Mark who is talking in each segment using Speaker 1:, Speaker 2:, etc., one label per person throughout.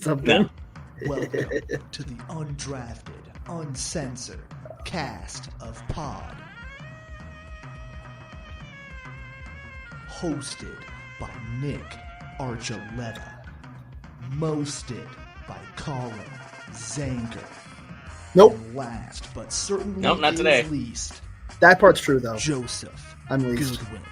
Speaker 1: something.
Speaker 2: Welcome to the Undrafted Uncensored cast of Pod. Hosted by Nick Archuleta. Mosted by Colin Zanker.
Speaker 1: Nope.
Speaker 2: And last but certainly
Speaker 3: not today.
Speaker 2: least,
Speaker 1: That part's true, though.
Speaker 2: Joseph
Speaker 1: I'm least.
Speaker 2: Goodwin.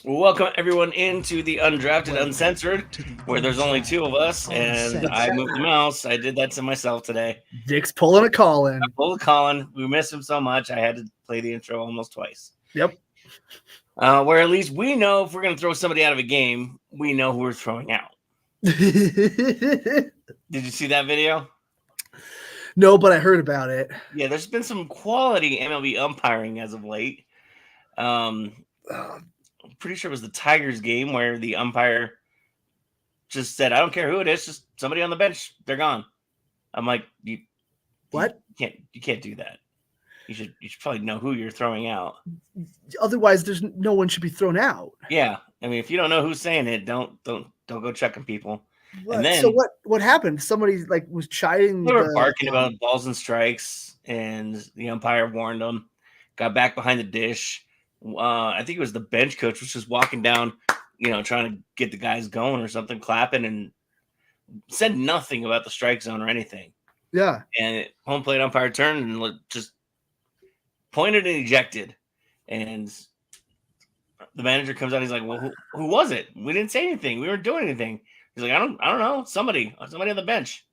Speaker 3: Welcome everyone into the Undrafted Uncensored, where there's only two of us, and I moved the mouse. I did that to myself today.
Speaker 1: Dick's pulling a Colin.
Speaker 3: I pulled a Colin. We missed him so much, I had to play the intro almost twice.
Speaker 1: Yep.
Speaker 3: Where at least we know if we're going to throw somebody out of a game, we know who we're throwing out. Did you see that video?
Speaker 1: No, but I heard about it.
Speaker 3: Yeah, there's been some quality MLB umpiring as of late. I'm pretty sure it was the Tigers game where the umpire just said, "I don't care who it is, just somebody on the bench, they're gone." I'm like,
Speaker 1: What?
Speaker 3: You can't do that. You should probably know who you're throwing out.
Speaker 1: Otherwise, there's no one should be thrown out.
Speaker 3: Yeah, I mean, if you don't know who's saying it, don't go checking people.
Speaker 1: What?
Speaker 3: And then,
Speaker 1: so what happened? Somebody was chiding.
Speaker 3: They were barking about balls and strikes, and the umpire warned them. Got back behind the dish. I think it was the bench coach was just walking down, trying to get the guys going or something, clapping, and said nothing about the strike zone or anything.
Speaker 1: Yeah.
Speaker 3: And home plate umpire turned and just pointed and ejected. And the manager comes out. He's like, "Well, who was it? We didn't say anything. We weren't doing anything." He's like, "I don't know. Somebody on the bench."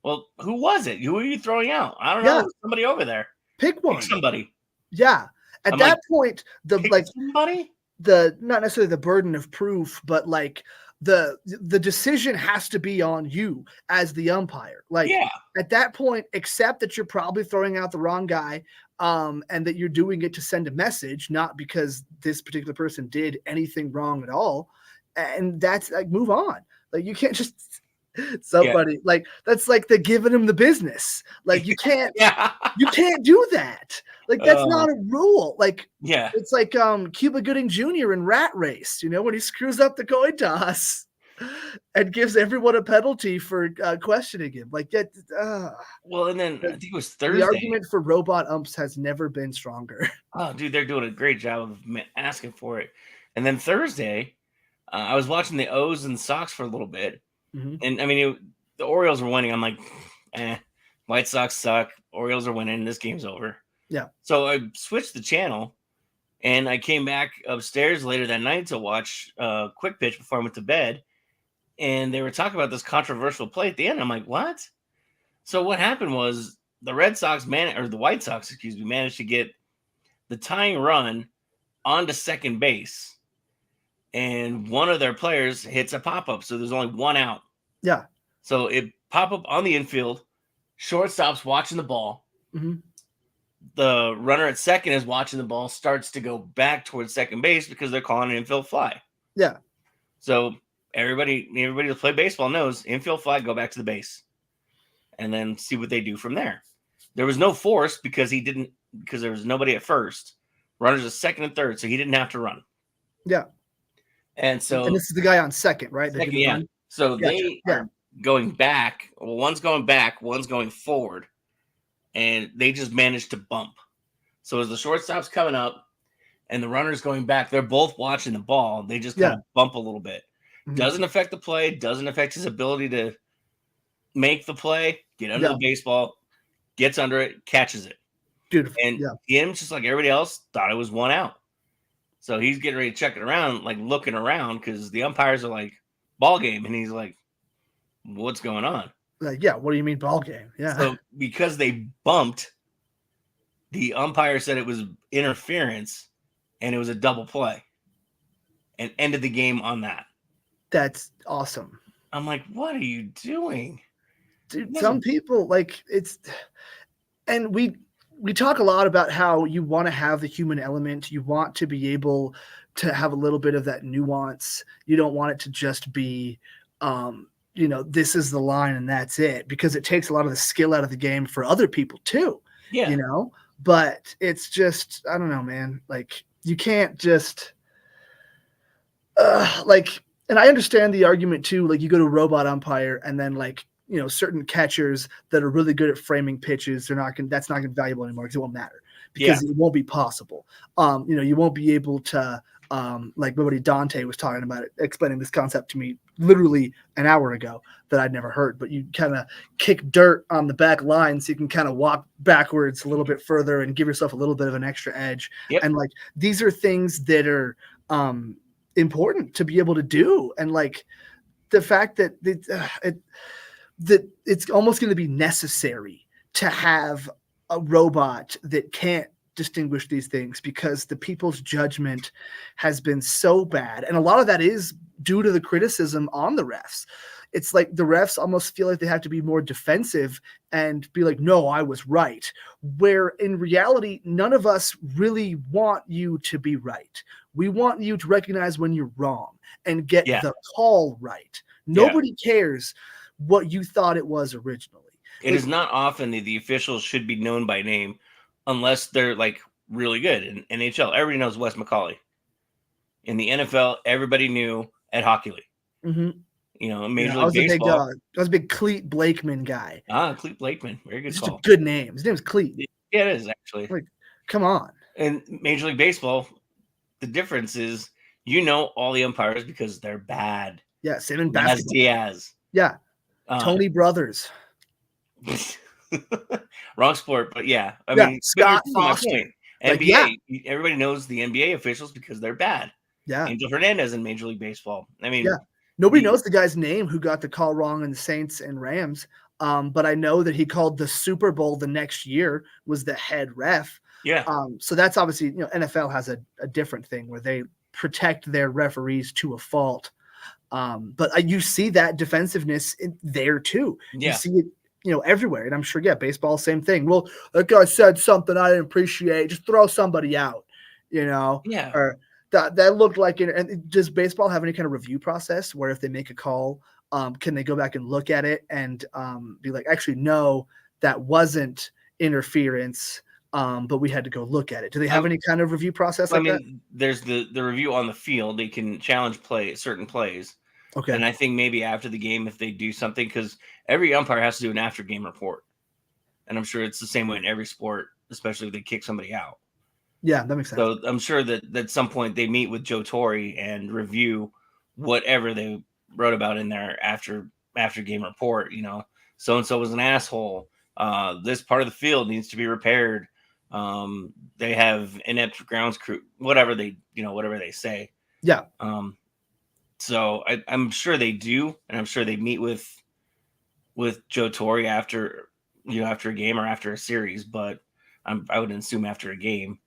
Speaker 3: Well, who was it? Who are you throwing out? I don't know. Somebody over there.
Speaker 1: Pick one.
Speaker 3: Pick somebody.
Speaker 1: Yeah. At that point,
Speaker 3: somebody?
Speaker 1: Not necessarily the burden of proof, but the decision has to be on you as the umpire. At that point, accept that you're probably throwing out the wrong guy, and that you're doing it to send a message, not because this particular person did anything wrong at all. And that's move on. You can't just somebody that's the giving him the business. You can't you can't do that. That's not a rule. It's like Cuba Gooding Jr. in Rat Race, when he screws up the coin toss and gives everyone a penalty for questioning him.
Speaker 3: Well, and then I think it was Thursday.
Speaker 1: The argument for robot umps has never been stronger.
Speaker 3: Oh, dude, they're doing a great job of asking for it. And then Thursday, I was watching the O's and Sox for a little bit.
Speaker 1: Mm-hmm.
Speaker 3: And I mean, the Orioles were winning. I'm like, White Sox suck. Orioles are winning. This game's over.
Speaker 1: Yeah.
Speaker 3: So I switched the channel, and I came back upstairs later that night to watch Quick Pitch before I went to bed. And they were talking about this controversial play at the end. I'm like, what? So what happened was the White Sox, managed to get the tying run onto second base. And one of their players hits a pop-up, so there's only one out.
Speaker 1: Yeah.
Speaker 3: So it pop up on the infield. Shortstop's watching the ball.
Speaker 1: Mm-hmm.
Speaker 3: The runner at second is watching the ball, starts to go back towards second base because they're calling an infield fly.
Speaker 1: Yeah. So
Speaker 3: everybody who play baseball knows infield fly, go back to the base, and then see what they do from there. There was no force because there was nobody at first. Runners at second and third, so he didn't have to run.
Speaker 1: Yeah.
Speaker 3: And this
Speaker 1: is the guy on second, right?
Speaker 3: Second, yeah. So they are going back. Well, one's going back, one's going forward, and they just managed to bump. So as the shortstop's coming up and the runner's going back, they're both watching the ball. They just kind of bump a little bit. Mm-hmm. Doesn't affect the play. Doesn't affect his ability to make the play, get under the baseball, gets under it, catches it.
Speaker 1: Beautiful.
Speaker 3: And him, just like everybody else, thought it was one out. So he's getting ready to check it around, looking around, because the umpires are like, ball game. And he's like, what's going on?
Speaker 1: What do you mean ball game? Yeah.
Speaker 3: So because they bumped, the umpire said it was interference and it was a double play and ended the game on that.
Speaker 1: That's awesome.
Speaker 3: I'm like, what are you doing?
Speaker 1: Dude, some people and we talk a lot about how you want to have the human element. You want to be able to have a little bit of that nuance. You don't want it to just be, this is the line and that's it, because it takes a lot of the skill out of the game for other people too.
Speaker 3: Yeah.
Speaker 1: But it's just, I don't know, man. you can't just and I understand the argument too. Like you go to robot umpire and then like, certain catchers that are really good at framing pitches, that's not gonna be valuable anymore because it won't matter because it won't be possible. You won't be able to like my buddy Dante was talking about it, explaining this concept to me literally an hour ago that I'd never heard, but you kind of kick dirt on the back line so you can kind of walk backwards a little bit further and give yourself a little bit of an extra edge.
Speaker 3: Yep.
Speaker 1: And like these are things that are important to be able to do. And like the fact that that it's almost going to be necessary to have a robot that can't distinguish these things because the people's judgment has been so bad. And a lot of that is due to the criticism on the refs. It's like the refs almost feel like they have to be more defensive and be like, no, I was right. Where in reality, none of us really want you to be right. We want you to recognize when you're wrong and get the call right. Nobody cares what you thought it was originally.
Speaker 3: It is not often that the officials should be known by name unless they're like really good. In NHL, everybody knows Wes McCauley. In the NFL, everybody knew Ed Hockey.
Speaker 1: Mm-hmm.
Speaker 3: Major League Baseball.
Speaker 1: I was a big Cleet Blakeman guy.
Speaker 3: Cleet Blakeman. Very good
Speaker 1: Just
Speaker 3: call.
Speaker 1: a good name. His name is Cleet.
Speaker 3: Yeah, it is actually.
Speaker 1: Like, come on.
Speaker 3: And Major League Baseball, the difference is all the umpires because they're bad.
Speaker 1: Yeah, same in basketball.
Speaker 3: Diaz.
Speaker 1: Yeah. Tony Brothers.
Speaker 3: Wrong sport, but yeah. I mean,
Speaker 1: Scott Foster.
Speaker 3: NBA, everybody knows the NBA officials because they're bad.
Speaker 1: Yeah.
Speaker 3: Angel Hernandez in Major League Baseball. I mean,
Speaker 1: nobody knows the guy's name who got the call wrong in the Saints and Rams. But I know that he called the Super Bowl the next year, was the head ref.
Speaker 3: Yeah.
Speaker 1: So that's obviously, NFL has a different thing where they protect their referees to a fault. But you see that defensiveness there too.
Speaker 3: Yeah.
Speaker 1: You see it, everywhere. And I'm sure, baseball, same thing. Well, that guy said something I didn't appreciate. Just throw somebody out,
Speaker 3: Yeah.
Speaker 1: Or that looked like it. And does baseball have any kind of review process where if they make a call, can they go back and look at it and be like, actually, no, that wasn't interference. But we had to go look at it. Do they have any kind of review process like that?
Speaker 3: There's the review on the field. They can challenge certain plays.
Speaker 1: Okay.
Speaker 3: And I think maybe after the game, if they do something, because every umpire has to do an after game report. And I'm sure it's the same way in every sport, especially if they kick somebody out.
Speaker 1: Yeah, that makes sense.
Speaker 3: So I'm sure that at some point they meet with Joe Torre and review whatever they wrote about in their after game report. So-and-so was an asshole. This part of the field needs to be repaired. They have inept grounds crew, whatever they say.
Speaker 1: Yeah.
Speaker 3: So I'm sure they do, and I'm sure they meet with Joe Torre after a game or after a series, but I would assume after a game.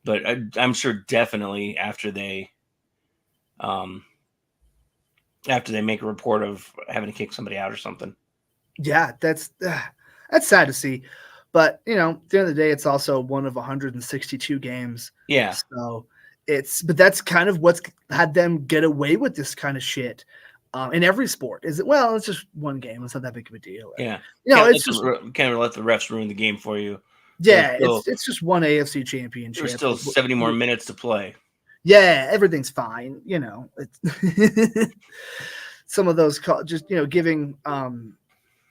Speaker 3: But I'm sure definitely after they make a report of having to kick somebody out or something.
Speaker 1: Yeah, that's sad to see. But, at the end of the day, it's also one of 162 games.
Speaker 3: Yeah.
Speaker 1: So but that's kind of what's had them get away with this kind of shit in every sport. It's just one game. It's not that big of a deal.
Speaker 3: Yeah.
Speaker 1: It's
Speaker 3: can't let the refs ruin the game for you.
Speaker 1: Yeah, it's just one AFC championship.
Speaker 3: There's still 70 more minutes to play.
Speaker 1: Yeah, everything's fine. It's some of those just giving.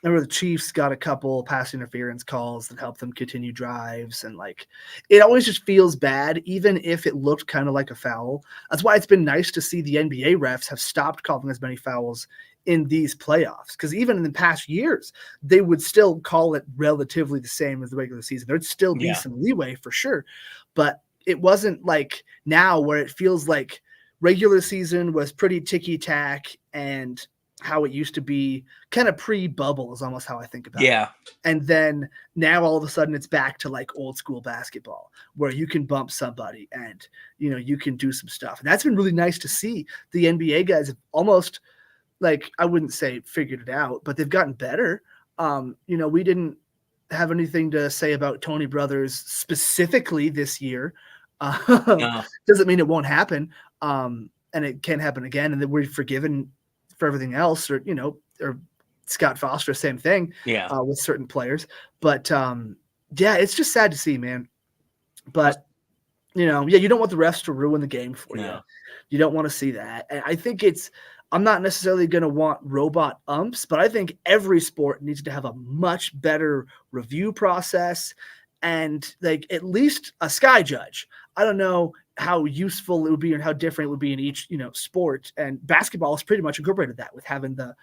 Speaker 1: Remember the Chiefs got a couple pass interference calls that helped them continue drives, and like it always just feels bad, even if it looked kind of like a foul. That's why it's been nice to see the NBA refs have stopped calling as many fouls in these playoffs, because even in the past years, they would still call it relatively the same as the regular season. There'd still be some leeway for sure, but it wasn't like now where it feels like regular season was pretty ticky-tack and how it used to be kind of pre-bubble is almost how I think about it. And then now all of a sudden it's back to like old school basketball where you can bump somebody and, you can do some stuff. And that's been really nice to see. The NBA guys have almost, like, I wouldn't say figured it out, but they've gotten better. We didn't have anything to say about Tony Brothers specifically this year. Doesn't mean it won't happen. And it can happen again. And that we're forgiven for everything else, or Scott Foster, same thing. With certain players. But it's just sad to see, man. But You know, yeah, you don't want the refs to ruin the game for you.
Speaker 3: No.
Speaker 1: You don't want to see that. And I think I'm not necessarily going to want robot umps, but I think every sport needs to have a much better review process and like at least a sky judge. I don't know how useful it would be and how different it would be in each, sport. And basketball is pretty much incorporated that with having the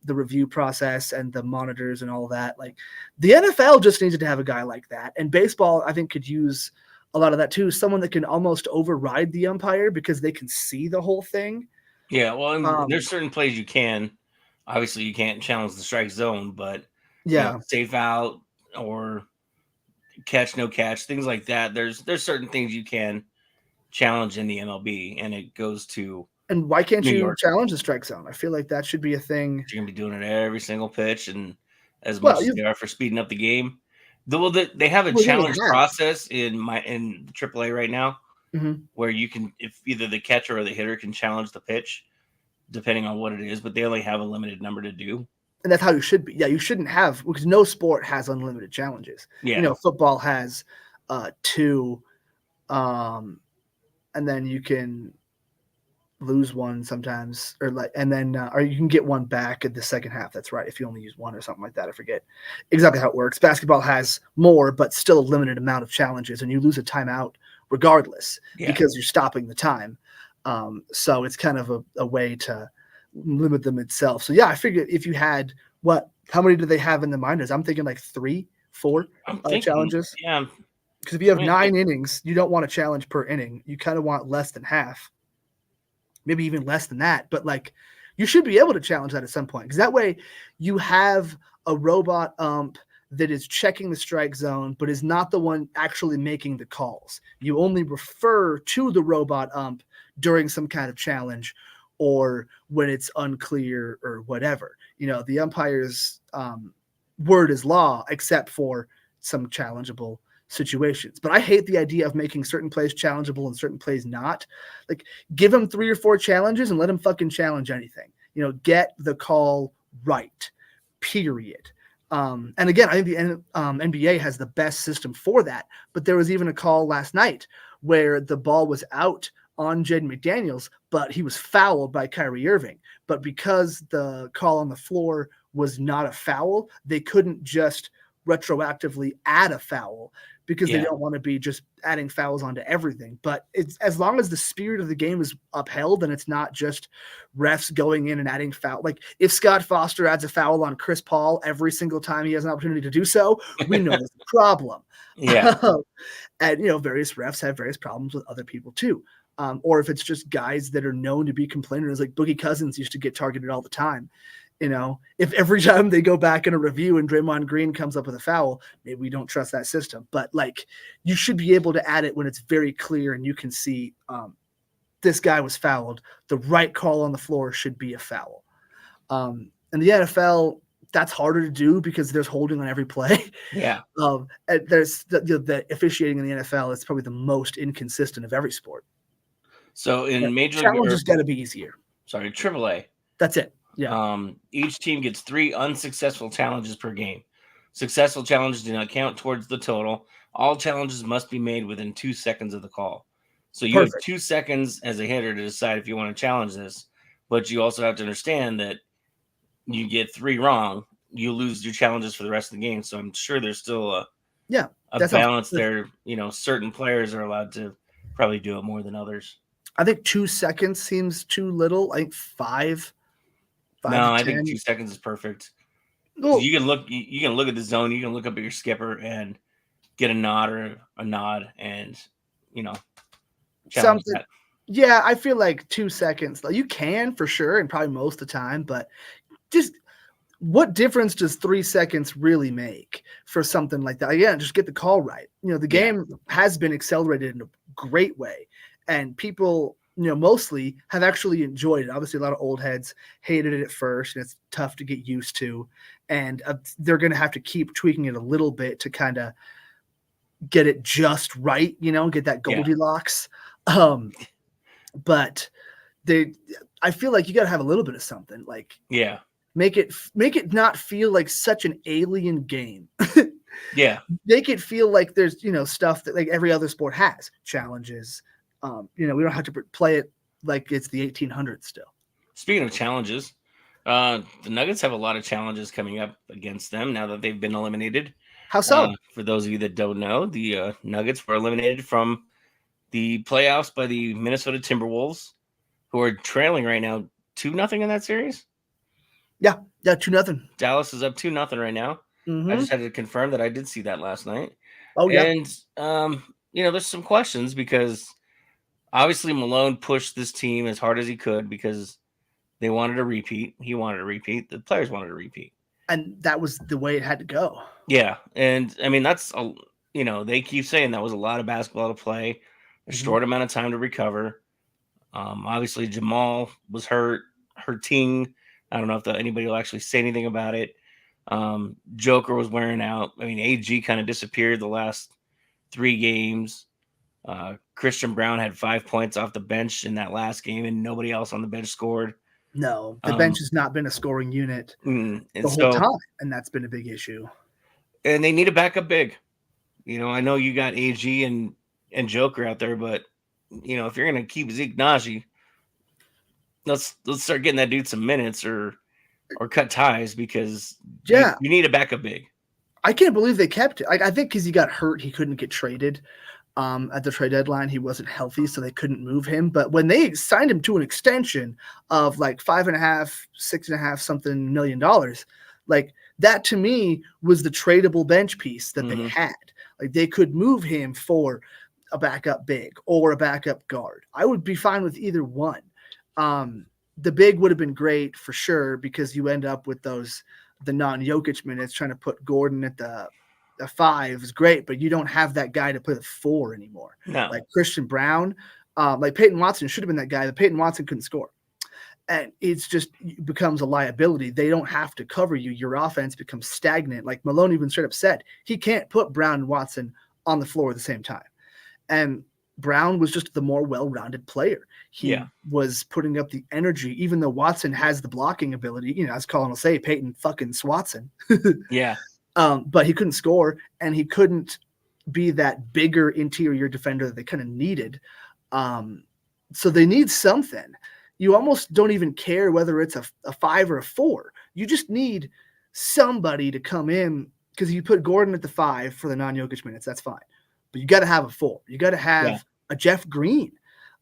Speaker 1: review process and the monitors and all that. Like the NFL just needed to have a guy like that. And baseball, I think, could use a lot of that too. Someone that can almost override the umpire because they can see the whole thing.
Speaker 3: Yeah, well, and there's certain plays you can. Obviously, you can't challenge the strike zone, but safe out or catch, no catch, things like that. There's certain things you can challenge in the MLB, and it goes to.
Speaker 1: And why can't you challenge the strike zone? I feel like that should be a thing.
Speaker 3: You're gonna be doing it every single pitch, and as much as they are for speeding up the game. They have a challenge process in AAA right now, where you can, if either the catcher or the hitter can challenge the pitch, depending on what it is, but they only have a limited number to do.
Speaker 1: And that's how you should be. Yeah, you shouldn't have, because no sport has unlimited challenges.
Speaker 3: Yeah.
Speaker 1: Football has 2, and then you can lose one sometimes, or you can get one back in the second half. That's right. If you only use one or something like that, I forget exactly how it works. Basketball has more, but still a limited amount of challenges, and you lose a timeout regardless because you're stopping the time. So it's kind of a way to limit them itself. So yeah, I figured if you had how many do they have in the minors? I'm thinking like 3, 4 challenges.
Speaker 3: Yeah.
Speaker 1: Because if you have 9 innings, you don't want a challenge per inning. You kind of want less than half. Maybe even less than that, but like you should be able to challenge that at some point, because that way you have a robot ump that is checking the strike zone, but is not the one actually making the calls. You only refer to the robot ump during some kind of challenge or when it's unclear or whatever. The umpire's word is law, except for some challengeable situations. But I hate the idea of making certain plays challengeable and certain plays not. Like, give them 3 or 4 challenges and let them fucking challenge anything. Get the call right, period. And again, I think the NBA has the best system for that. But there was even a call last night where the ball was out on Jaden McDaniels, but he was fouled by Kyrie Irving. But because the call on the floor was not a foul, they couldn't just retroactively add a foul because they don't want to be just adding fouls onto everything. But it's as long as the spirit of the game is upheld and it's not just refs going in and adding foul. Like if Scott Foster adds a foul on Chris Paul every single time he has an opportunity to do so, we know there's a problem.
Speaker 3: Yeah.
Speaker 1: And, various refs have various problems with other people too. Or if it's just guys that are known to be complainers, like Boogie Cousins used to get targeted all the time. If every time they go back in a review and Draymond Green comes up with a foul, maybe we don't trust that system. But like, you should be able to add it when it's very clear and you can see this guy was fouled. The right call on the floor should be a foul. In the NFL, that's harder to do because there's holding on every play.
Speaker 3: Yeah.
Speaker 1: There's the officiating in the NFL is probably the most inconsistent of every sport.
Speaker 3: So in Major League,
Speaker 1: challenge has got to be easier.
Speaker 3: Sorry, AAA.
Speaker 1: That's it. Yeah.
Speaker 3: Each team gets 3 unsuccessful challenges per game. Successful challenges do not count towards the total. All challenges must be made within 2 seconds of the call. So you have 2 seconds as a hitter to decide if you want to challenge this, but you also have to understand that you get 3 wrong, you lose your challenges for the rest of the game. So I'm sure there's still a balance there. Certain players are allowed to probably do it more than others.
Speaker 1: I think 2 seconds seems too little. I think 5.
Speaker 3: No, I think 2 seconds is perfect. Well, you can look at the zone, you can look up at your skipper and get a nod and challenge that.
Speaker 1: Yeah, I feel like 2 seconds. You can for sure, and probably most of the time, but just what difference does 3 seconds really make for something like that? Again, just get the call right. The game has been accelerated in a great way, and people mostly have actually enjoyed it. Obviously, a lot of old heads hated it at first, and it's tough to get used to. And they're going to have to keep tweaking it a little bit to kind of get it just right, get that Goldilocks. But I feel like you got to have a little bit of something. Like, make it not feel like such an alien game.
Speaker 3: Yeah.
Speaker 1: Make it feel like there's, stuff that like every other sport has, challenges. We don't have to play it like it's the 1800s still.
Speaker 3: Speaking of challenges, the Nuggets have a lot of challenges coming up against them now that they've been eliminated.
Speaker 1: How so?
Speaker 3: For those of you that don't know, the Nuggets were eliminated from the playoffs by the Minnesota Timberwolves, who are trailing right now 2-0 in that series.
Speaker 1: Yeah, 2-0.
Speaker 3: Dallas is up 2-0 right now. I just had to confirm that I did see that last night.
Speaker 1: Oh, yeah.
Speaker 3: And, there's some questions because obviously Malone pushed this team as hard as he could because they wanted a repeat. He wanted a repeat. The players wanted a repeat.
Speaker 1: And that was the way it had to go.
Speaker 3: Yeah. And, I mean, they keep saying that was a lot of basketball to play, a short amount of time to recover. Obviously, Jamal was hurting. I don't know if anybody will actually say anything about it. Joker was wearing out. I mean, AG kind of disappeared the last 3 games. Christian Brown had 5 points off the bench in that last game, and nobody else on the bench scored.
Speaker 1: No, the bench has not been a scoring unit the whole time, and that's been a big issue.
Speaker 3: And they need a backup big. I know you got AG and Joker out there, but if you're going to keep Zeke Naji, let's start getting that dude some minutes or cut ties because you need a backup big.
Speaker 1: I can't believe they kept it. I think because he got hurt, he couldn't get traded. At the trade deadline, he wasn't healthy, so they couldn't move him. But when they signed him to an extension of like $5.5, $6.5 something million, like that to me was the tradable bench piece that they had. Like they could move him for a backup big or a backup guard. I would be fine with either one. The big would have been great for sure because you end up with the non-Jokic minutes. Trying to put Gordon at the 5 is great, but you don't have that guy to play the 4 anymore.
Speaker 3: No.
Speaker 1: Like Christian Brown, like Peyton Watson should have been that guy. The Peyton Watson couldn't score. And it becomes a liability. They don't have to cover you. Your offense becomes stagnant. Like Malone even straight up said, he can't put Brown and Watson on the floor at the same time. And Brown was just the more well-rounded player. He was putting up the energy, even though Watson has the blocking ability. As Colin will say, Peyton fucking Swatson.
Speaker 3: Yeah.
Speaker 1: But he couldn't score, and he couldn't be that bigger interior defender that they kind of needed. So they need something. You almost don't even care whether it's a 5 or a 4. You just need somebody to come in because you put Gordon at the 5 for the non-Jokic minutes. That's fine. But you got to have a 4. You got to have a Jeff Green,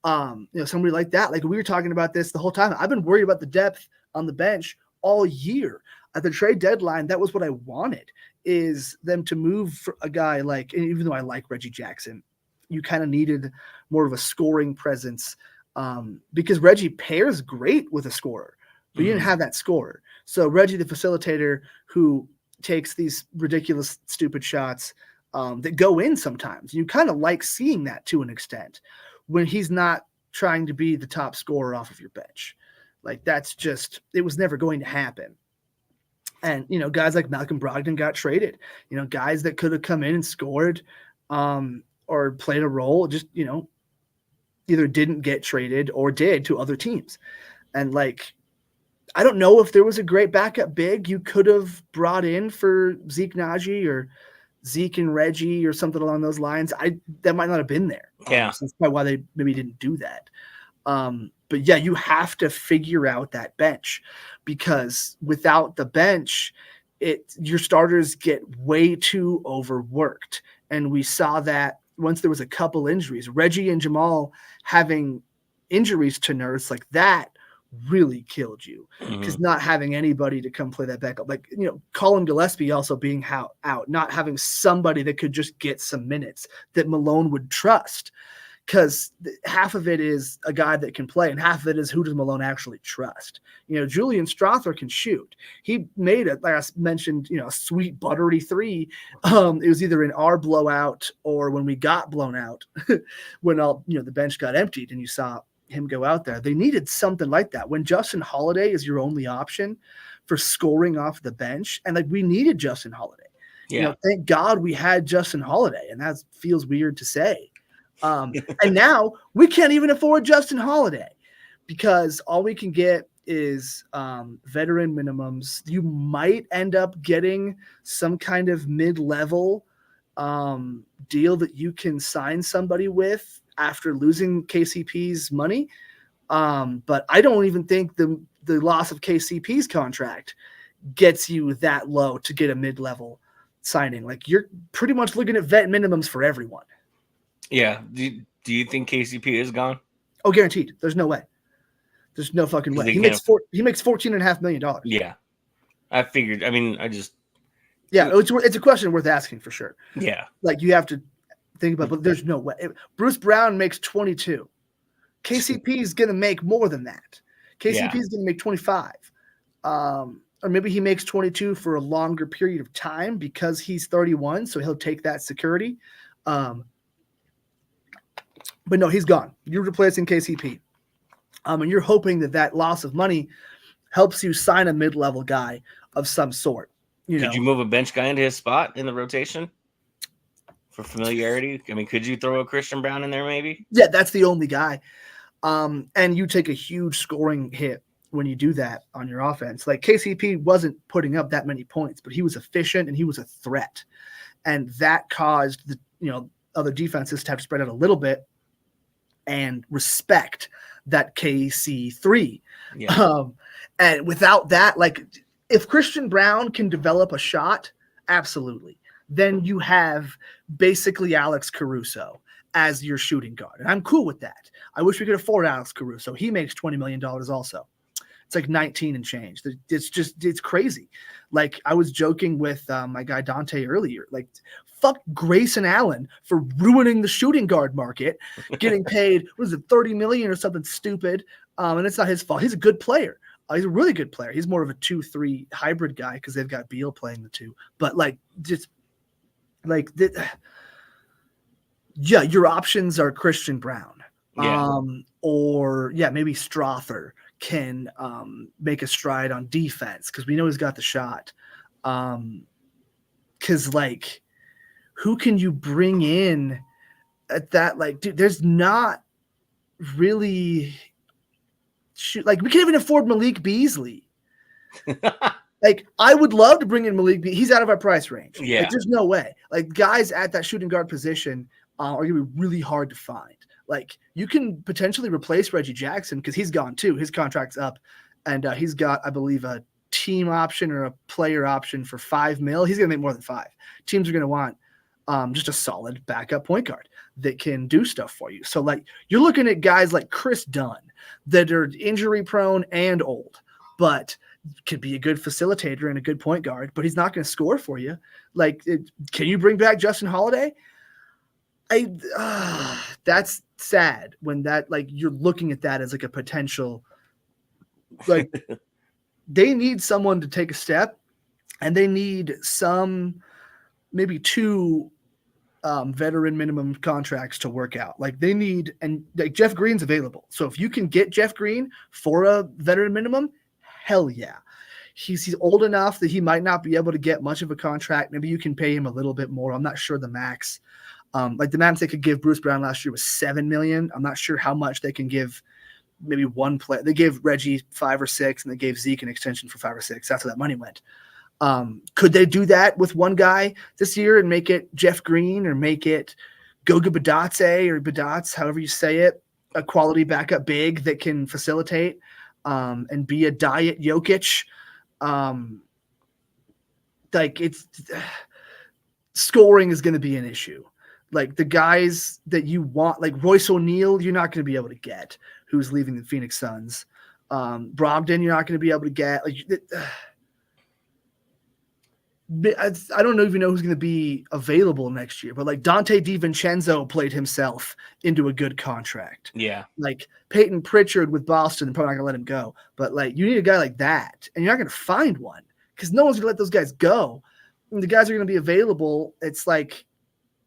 Speaker 1: somebody like that. Like we were talking about this the whole time. I've been worried about the depth on the bench all year. At the trade deadline, that was what I wanted, is them to move for a guy like, and even though I like Reggie Jackson, you kind of needed more of a scoring presence because Reggie pairs great with a scorer, but you didn't have that scorer. So Reggie, the facilitator who takes these ridiculous, stupid shots that go in sometimes. You kind of like seeing that to an extent when he's not trying to be the top scorer off of your bench. Like that's just, it was never going to happen. And, guys like Malcolm Brogdon got traded, guys that could have come in and scored or played a role, just, either didn't get traded or did to other teams. And like, I don't know if there was a great backup big you could have brought in for Zeke Naji or Zeke and Reggie or something along those lines. That might not have been there.
Speaker 3: Yeah.
Speaker 1: So that's probably why they maybe didn't do that. But yeah, you have to figure out that bench because without the bench, your starters get way too overworked. And we saw that once there was a couple injuries. Reggie and Jamal having injuries to nurse like that really killed you because not having anybody to come play that backup, like, Colin Gillespie also being out, not having somebody that could just get some minutes that Malone would trust. Because half of it is a guy that can play, and half of it is who does Malone actually trust. Julian Strother can shoot. He made it, like I mentioned, a sweet buttery 3. It was either in our blowout or when we got blown out, when the bench got emptied and you saw him go out there. They needed something like that. When Justin Holiday is your only option for scoring off the bench, and like we needed Justin Holiday.
Speaker 3: Yeah.
Speaker 1: Thank God we had Justin Holiday, and that feels weird to say. And now we can't even afford Justin Holiday because all we can get is veteran minimums. You might end up getting some kind of mid-level deal that you can sign somebody with after losing KCP's money. But I don't even think the loss of KCP's contract gets you that low to get a mid-level signing. Like, you're pretty much looking at vet minimums for everyone.
Speaker 3: Yeah. Do you think KCP is gone?
Speaker 1: Oh, guaranteed. There's no way. There's no fucking way. He makes $14.5 million.
Speaker 3: Yeah. I figured. I mean,
Speaker 1: yeah, it's a question worth asking for sure.
Speaker 3: Yeah.
Speaker 1: Like, you have to think about, but there's no way. Bruce Brown makes 22. KCP is going to make more than that. KCP is going to make 25. Or maybe he makes 22 for a longer period of time because he's 31, so he'll take that security. But no, he's gone. You're replacing KCP. And you're hoping that loss of money helps you sign a mid-level guy of some sort.
Speaker 3: Could you move a bench guy into his spot in the rotation for familiarity? I mean, could you throw a Christian Brown in there maybe?
Speaker 1: Yeah, that's the only guy. And you take a huge scoring hit when you do that on your offense. Like, KCP wasn't putting up that many points, but he was efficient and he was a threat. And that caused the other defenses to have to spread out a little bit and respect that KC3.
Speaker 3: Yeah.
Speaker 1: And without that, like, if Christian Brown can develop a shot, absolutely. Then you have basically Alex Caruso as your shooting guard. And I'm cool with that. I wish we could afford Alex Caruso. He makes $20 million also. It's like 19 and change. It's crazy. Like, I was joking with my guy Dante earlier. Like, fuck Grayson Allen for ruining the shooting guard market, getting paid, what is it, $30 million or something stupid. And it's not his fault. He's a good player. He's a really good player. He's more of a 2-3 hybrid guy because they've got Beal playing the two. But your options are Christian Brown.
Speaker 3: Yeah.
Speaker 1: Or maybe Strother can make a stride on defense because we know he's got the shot. Because, like, who can you bring in at that? Like, dude, there's not really – like, we can't even afford Malik Beasley. Like, I would love to bring in Malik Beasley. He's out of our price range.
Speaker 3: Yeah.
Speaker 1: Like, there's no way. Like, guys at that shooting guard position are going to be really hard to find. Like, you can potentially replace Reggie Jackson because he's gone too. His contract's up, and he's got, I believe, a team option or a player option for $5 million. He's going to make more than 5. Teams are going to want just a solid backup point guard that can do stuff for you. So, like, you're looking at guys like Chris Dunn that are injury prone and old, but could be a good facilitator and a good point guard, but he's not going to score for you. Like, can you bring back Justin Holiday? That's sad when that, like, you're looking at that as like a potential, like, they need someone to take a step, and they need maybe 2 veteran minimum contracts to work out. Like, they need, and like, Jeff Green's available. So if you can get Jeff Green for a veteran minimum, hell yeah. He's old enough that he might not be able to get much of a contract. Maybe you can pay him a little bit more. I'm not sure the max. Like, the max they could give Bruce Brown last year was $7 million. I'm not sure how much they can give maybe one player. They gave Reggie 5 or 6, and they gave Zeke an extension for 5 or 6. That's where that money went. Could they do that with one guy this year and make it Jeff Green, or make it Goga Badatse or Badats, however you say it, a quality backup big that can facilitate and be a diet Jokic? Like, it's scoring is going to be an issue. Like, the guys that you want, like Royce O'Neal, you're not going to be able to get, who's leaving the Phoenix Suns. Brogdon, you're not going to be able to get. Like, I don't even know who's going to be available next year, but like Dante DiVincenzo played himself into a good contract.
Speaker 3: Yeah.
Speaker 1: Like Peyton Pritchard with Boston, they're probably not going to let him go. But like, you need a guy like that, and you're not going to find one because no one's going to let those guys go. And the guys are going to be available. It's like,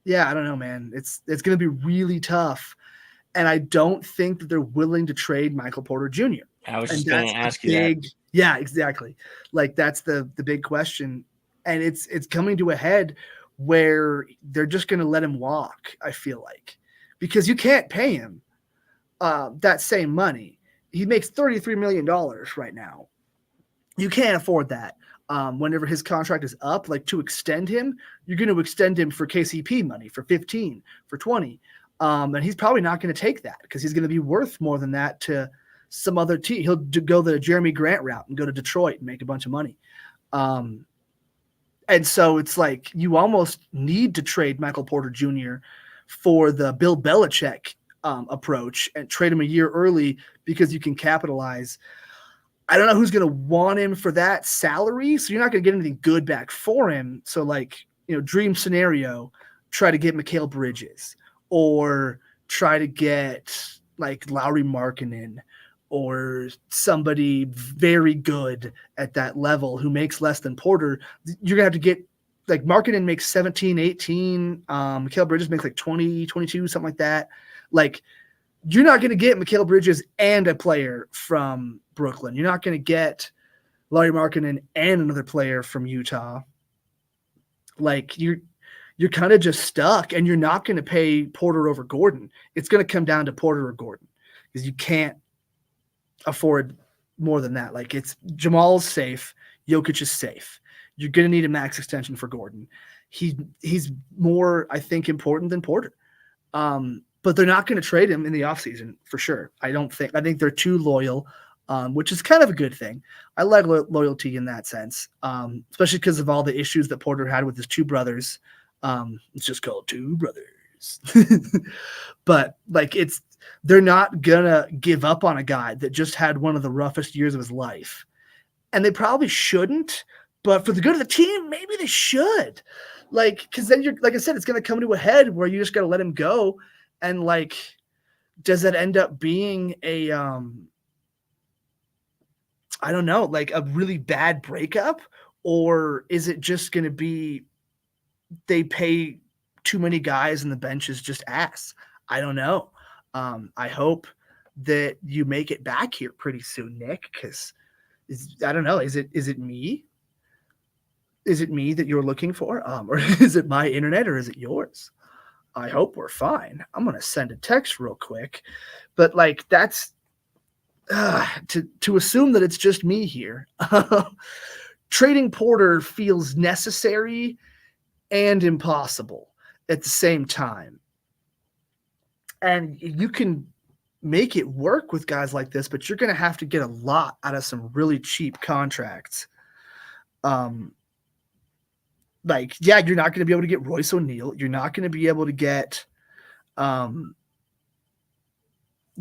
Speaker 1: yeah, I don't know, man. It's going to be really tough. And I don't think that they're willing to trade Michael Porter Jr.
Speaker 3: I was just going to ask you that.
Speaker 1: Yeah, exactly. Like, that's the big question. And it's coming to a head where they're just going to let him walk, I feel like, because you can't pay him that same money he makes $33 million right now. You can't afford that. Whenever his contract is up, like to extend him, you're going to extend him for KCP money, for 15, for 20. And he's probably not going to take that because he's going to be worth more than that to some other team. He'll go the Jeremy Grant route and go to Detroit and make a bunch of money. And so it's like you almost need to trade Michael Porter Jr. for the Bill Belichick approach and trade him a year early because you can capitalize. I don't know who's going to want him for that salary, so you're not going to get anything good back for him. So, like, dream scenario, try to get Mikal Bridges or try to get, like, Lauri Markkanen or somebody very good at that level who makes less than Porter. You're going to have to get, like, Markkanen makes 17, 18. Mikal Bridges makes, like, 20, 22, something like that. Like, you're not going to get Mikal Bridges and a player from Brooklyn. You're not going to get Lauri Markkanen and another player from Utah. Like, you're kind of just stuck, and you're not going to pay Porter over Gordon. It's going to come down to Porter or Gordon because you can't afford more than that. Like, it's Jamal's safe. Jokic is safe. You're going to need a max extension for Gordon. He's more, I think, important than Porter. But they're not going to trade him in the offseason for sure. I think they're too loyal, which is kind of a good thing. I like loyalty in that sense, especially because of all the issues that Porter had with his two brothers. It's just called Two Brothers. But like, they're not going to give up on a guy that just had one of the roughest years of his life. And they probably shouldn't, but for the good of the team, maybe they should. Like, because then like I said, it's going to come to a head where you just got to let him go. And like, does that end up being a, I don't know, like a really bad breakup? Or is it just going to be they pay too many guys and the bench is just ass? I don't know. I hope that you make it back here pretty soon, Nick, because I don't know. Is it me? Is it me that you're looking for? Or is it my internet, or is it yours? I hope we're fine. I'm going to send a text real quick. But like, that's to assume that it's just me here. Trading Porter feels necessary and impossible at the same time. And you can make it work with guys like this, but you're going to have to get a lot out of some really cheap contracts. Like, yeah, you're not going to be able to get Royce O'Neal. You're not going to be able to get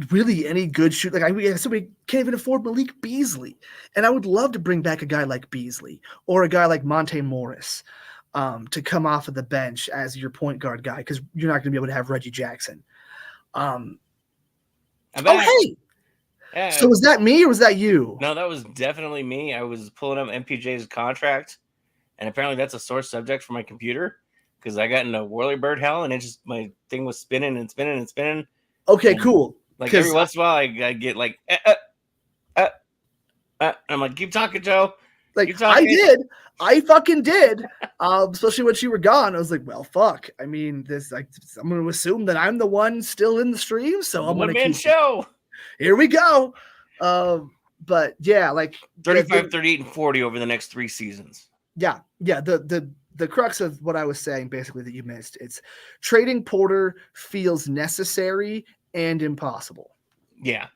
Speaker 1: really any good shoot. Like, somebody can't even afford Malik Beasley. And I would love to bring back a guy like Beasley or a guy like Monte Morris to come off of the bench as your point guard guy, because you're not going to be able to have Reggie Jackson. Hey. Yeah. So was that me or was that you?
Speaker 3: No, that was definitely me. I was pulling up MPJ's contract. And apparently that's a sore subject for my computer because I got into whirlybird hell and it just, my thing was spinning and spinning and spinning.
Speaker 1: Okay, cool.
Speaker 3: Like every once in a while I get like, I'm like, keep talking, Joe.
Speaker 1: Like, I fucking did. Especially when you were gone. I was like, well, fuck. I mean, I'm going to assume that I'm the one still in the stream. So I'm going to keep
Speaker 3: show.
Speaker 1: Here we go. But yeah, like
Speaker 3: 35, 38, and 40 over the next 3 seasons.
Speaker 1: Yeah. The crux of what I was saying, basically, that you missed, it's trading Porter feels necessary and impossible.
Speaker 3: Yeah.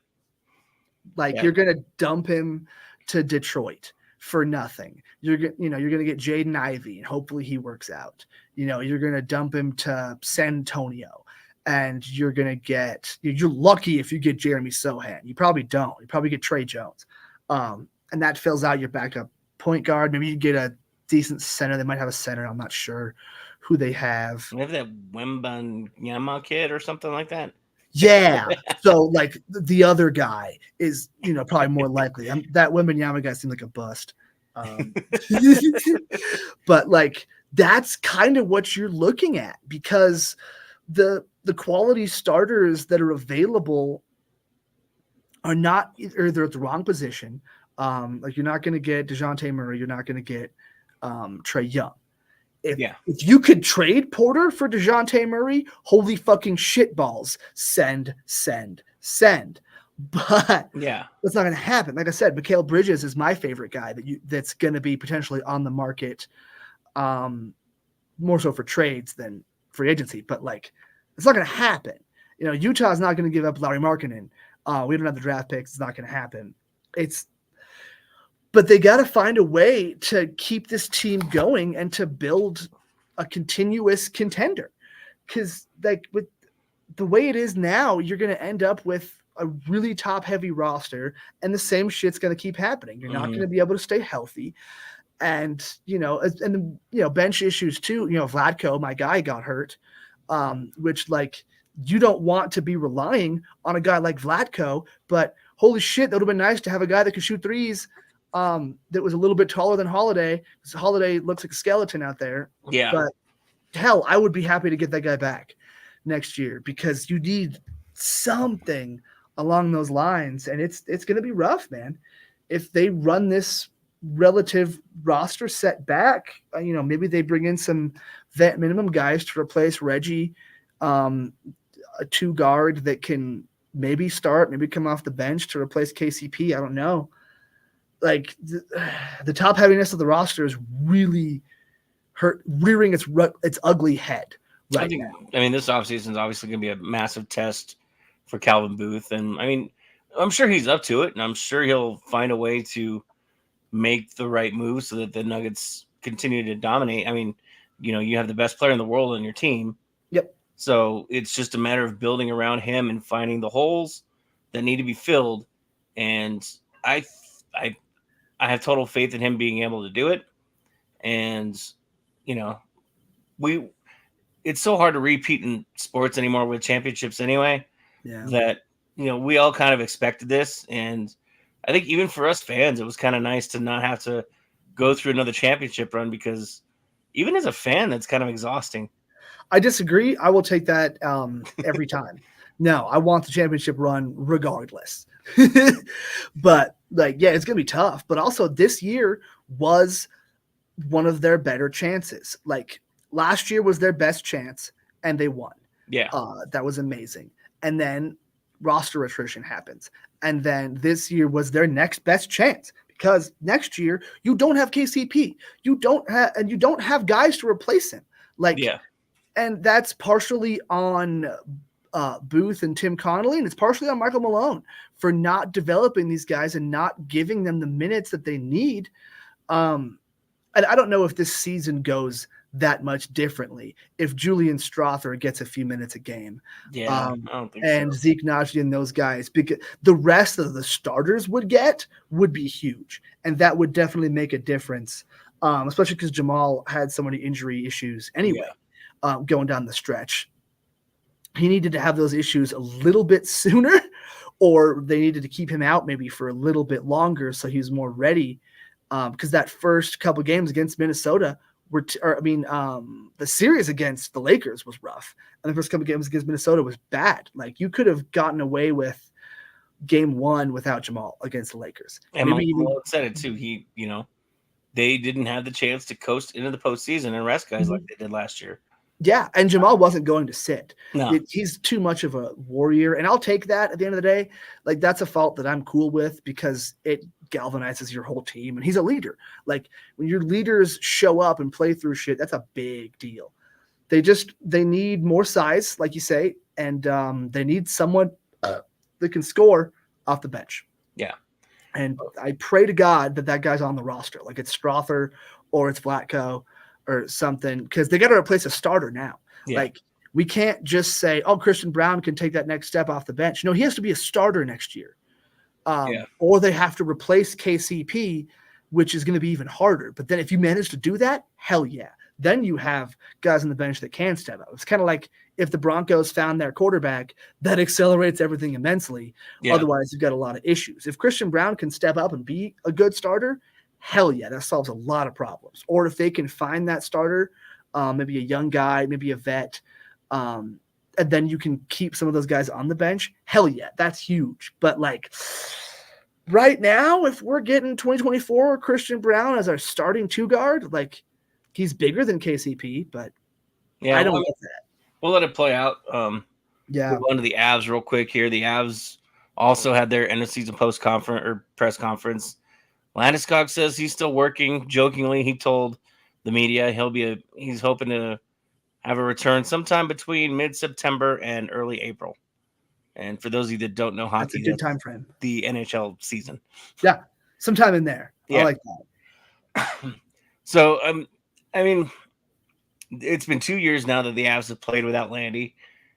Speaker 1: Like, you're going to dump him to Detroit for nothing. You're going to get Jaden Ivey and hopefully he works out. You're going to dump him to San Antonio and you're going to you're lucky if you get Jeremy Sohan. You probably don't. You probably get Trey Jones. And that fills out your backup point guard. Maybe you get a decent center. They might have a center. I'm not sure who they have.
Speaker 3: They have that Wembanyama kid or something like that.
Speaker 1: Yeah. So like the other guy is, probably more likely. That Wembanyama guy seems like a bust. But like, that's kind of what you're looking at, because the quality starters that are available are not, or they're at the wrong position. Like, you're not going to get DeJounte Murray. You're not going to get Trae Young. If you could trade Porter for DeJounte Murray, holy fucking shitballs, send. but
Speaker 3: yeah,
Speaker 1: that's not going to happen. Like I said, Mikal Bridges is my favorite guy that's going to be potentially on the market, more so for trades than free agency. But like, it's not going to happen. You know, Utah's not going to give up Lauri Markkanen. We don't have the draft picks. It's not going to happen. But they got to find a way to keep this team going and to build a continuous contender. Because like with the way it is now, you're going to end up with a really top heavy roster, and the same shit's going to keep happening. You're not going to be able to stay healthy. And, bench issues too. Vlatko, my guy, got hurt, which like you don't want to be relying on a guy like Vlatko, but holy shit, that would have been nice to have a guy that could shoot threes that was a little bit taller than Holiday. Holiday looks like a skeleton out there.
Speaker 3: yeah.
Speaker 1: But hell, I would be happy to get that guy back next year because you need something along those lines, and it's going to be rough, man. If they run this relative roster set back, maybe they bring in some vet minimum guys to replace Reggie, a 2-guard that can maybe start, maybe come off the bench to replace KCP. I don't know. Like the top heaviness of the roster is really rearing its ugly head right now.
Speaker 3: I mean, this offseason is obviously going to be a massive test for Calvin Booth. And I mean, I'm sure he's up to it, and I'm sure he'll find a way to make the right move so that the Nuggets continue to dominate. I mean, you have the best player in the world on your team.
Speaker 1: Yep.
Speaker 3: So it's just a matter of building around him and finding the holes that need to be filled. And I have total faith in him being able to do it. And, it's so hard to repeat in sports anymore with championships anyway, that, we all kind of expected this. And I think even for us fans, it was kind of nice to not have to go through another championship run, because even as a fan, that's kind of exhausting.
Speaker 1: I disagree. I will take that every time. No, I want the championship run regardless. But it's going to be tough. But also this year was one of their better chances. Like last year was their best chance and they won.
Speaker 3: Yeah.
Speaker 1: That was amazing. And then roster attrition happens. And then this year was their next best chance, because next year you don't have KCP. You don't have guys to replace him. And that's partially on Booth and Tim Connolly, and it's partially on Michael Malone for not developing these guys and not giving them the minutes that they need. And I don't know if this season goes that much differently if Julian Strother gets a few minutes a game.
Speaker 3: Yeah, I don't think
Speaker 1: and
Speaker 3: so.
Speaker 1: Zeke Naji and those guys, because the rest of the starters would be huge, and that would definitely make a difference, especially because Jamal had so many injury issues anyway. Going down the stretch. He needed to have those issues a little bit sooner, or they needed to keep him out maybe for a little bit longer so he was more ready. Because that first couple games against Minnesota the series against the Lakers was rough, and the first couple games against Minnesota was bad. Like you could have gotten away with game 1 without Jamal against the Lakers.
Speaker 3: And Malone said it too. He, they didn't have the chance to coast into the postseason and rest guys like they did last year.
Speaker 1: Yeah, and Jamal wasn't going to sit.
Speaker 3: No.
Speaker 1: He's too much of a warrior, and I'll take that at the end of the day. Like, that's a fault that I'm cool with because it galvanizes your whole team, and he's a leader. Like, when your leaders show up and play through shit, that's a big deal. They need more size, like you say, and they need someone that can score off the bench.
Speaker 3: Yeah.
Speaker 1: And I pray to God that guy's on the roster. Like, it's Strother or it's Vlatko or something, because they got to replace a starter now.
Speaker 3: Yeah.
Speaker 1: Like, we can't just say, oh, Christian Brown can take that next step off the bench. No, he has to be a starter next year. Or they have to replace KCP, which is going to be even harder. But then if you manage to do that, hell yeah. Then you have guys on the bench that can step up. It's kind of like if the Broncos found their quarterback, that accelerates everything immensely. Yeah. Otherwise, you've got a lot of issues. If Christian Brown can step up and be a good starter, hell yeah, that solves a lot of problems. Or if they can find that starter, maybe a young guy, maybe a vet, and then you can keep some of those guys on the bench, hell yeah, that's huge. But like right now, if we're getting 2024 Christian Brown as our starting 2-guard, like he's bigger than KCP, but I don't get that.
Speaker 3: We'll let it play out.
Speaker 1: Yeah.
Speaker 3: We'll go into the Avs real quick here. The Avs also had their end of season post conference or press conference. Landeskog says he's still working. Jokingly, he told the media he's hoping to have a return sometime between mid-September and early April. And for those of you that don't know hockey,
Speaker 1: that's a good time frame.
Speaker 3: The NHL season.
Speaker 1: Yeah, sometime in there. Yeah. I like that.
Speaker 3: So, I mean, it's been 2 years now that the Avs have played without Landy,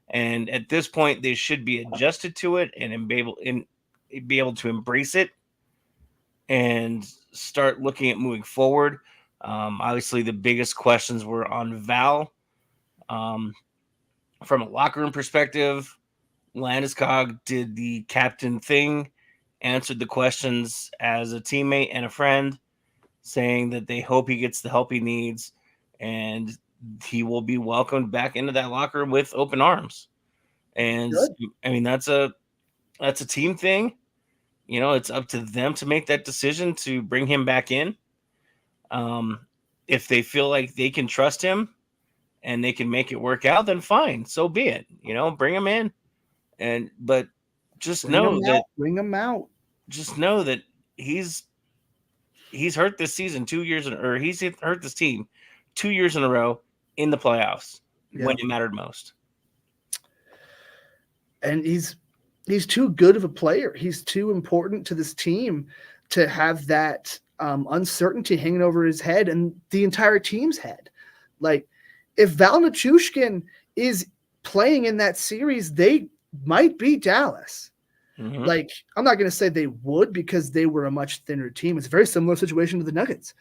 Speaker 3: and at this point, they should be adjusted to it and be able to embrace it and start looking at moving forward. Obviously, the biggest questions were on Val. From a locker room perspective, Landeskog did the captain thing, answered the questions as a teammate and a friend, saying that they hope he gets the help he needs and he will be welcomed back into that locker room with open arms. And good. I mean, that's a team thing. You know, it's up to them to make that decision to bring him back in. If they feel like they can trust him and they can make it work out, then fine, so be it. You know, bring him in. But just bring
Speaker 1: him out.
Speaker 3: Just know that he's hurt this season 2 years he's hurt this team 2 years in a row in the playoffs when it mattered most.
Speaker 1: And he's too good of a player. He's too important to this team to have that uncertainty hanging over his head and the entire team's head. Like, if Val Nichushkin is playing in that series, they might beat Dallas. Mm-hmm. Like, I'm not going to say they would because they were a much thinner team. It's a very similar situation to the Nuggets.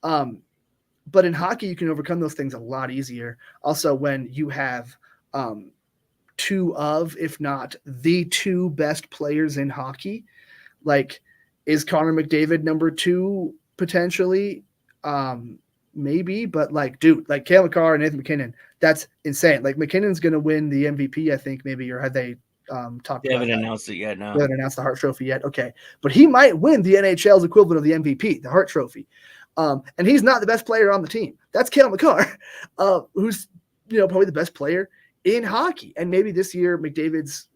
Speaker 1: But in hockey, you can overcome those things a lot easier. Also, when you have two of, if not the two best players in hockey, like, is Connor McDavid number 2 potentially? Maybe, but like, dude, like Cale Makar and Nathan McKinnon, that's insane. Like, McKinnon's going to win the MVP, I think, maybe, or have they talked about it?
Speaker 3: They haven't announced it yet, no.
Speaker 1: They haven't announced the Hart Trophy yet, okay. But he might win the NHL's equivalent of the MVP, the Hart Trophy. And he's not the best player on the team. That's Cale Makar, who's, probably the best player in hockey. And maybe this year McDavid's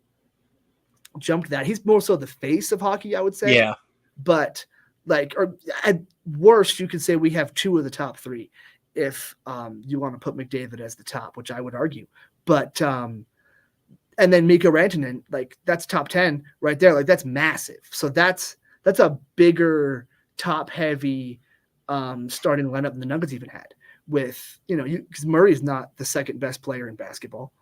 Speaker 1: jumped that. He's more so the face of hockey, I would say.
Speaker 3: Yeah.
Speaker 1: But like, or at worst, you could say we have 2 of the top 3 if you want to put McDavid as the top, which I would argue. But and then Mikko Rantanen, like, that's top 10 right there. Like, that's massive. So that's a bigger top heavy starting lineup than the Nuggets even had. With because Murray's not the second best player in basketball,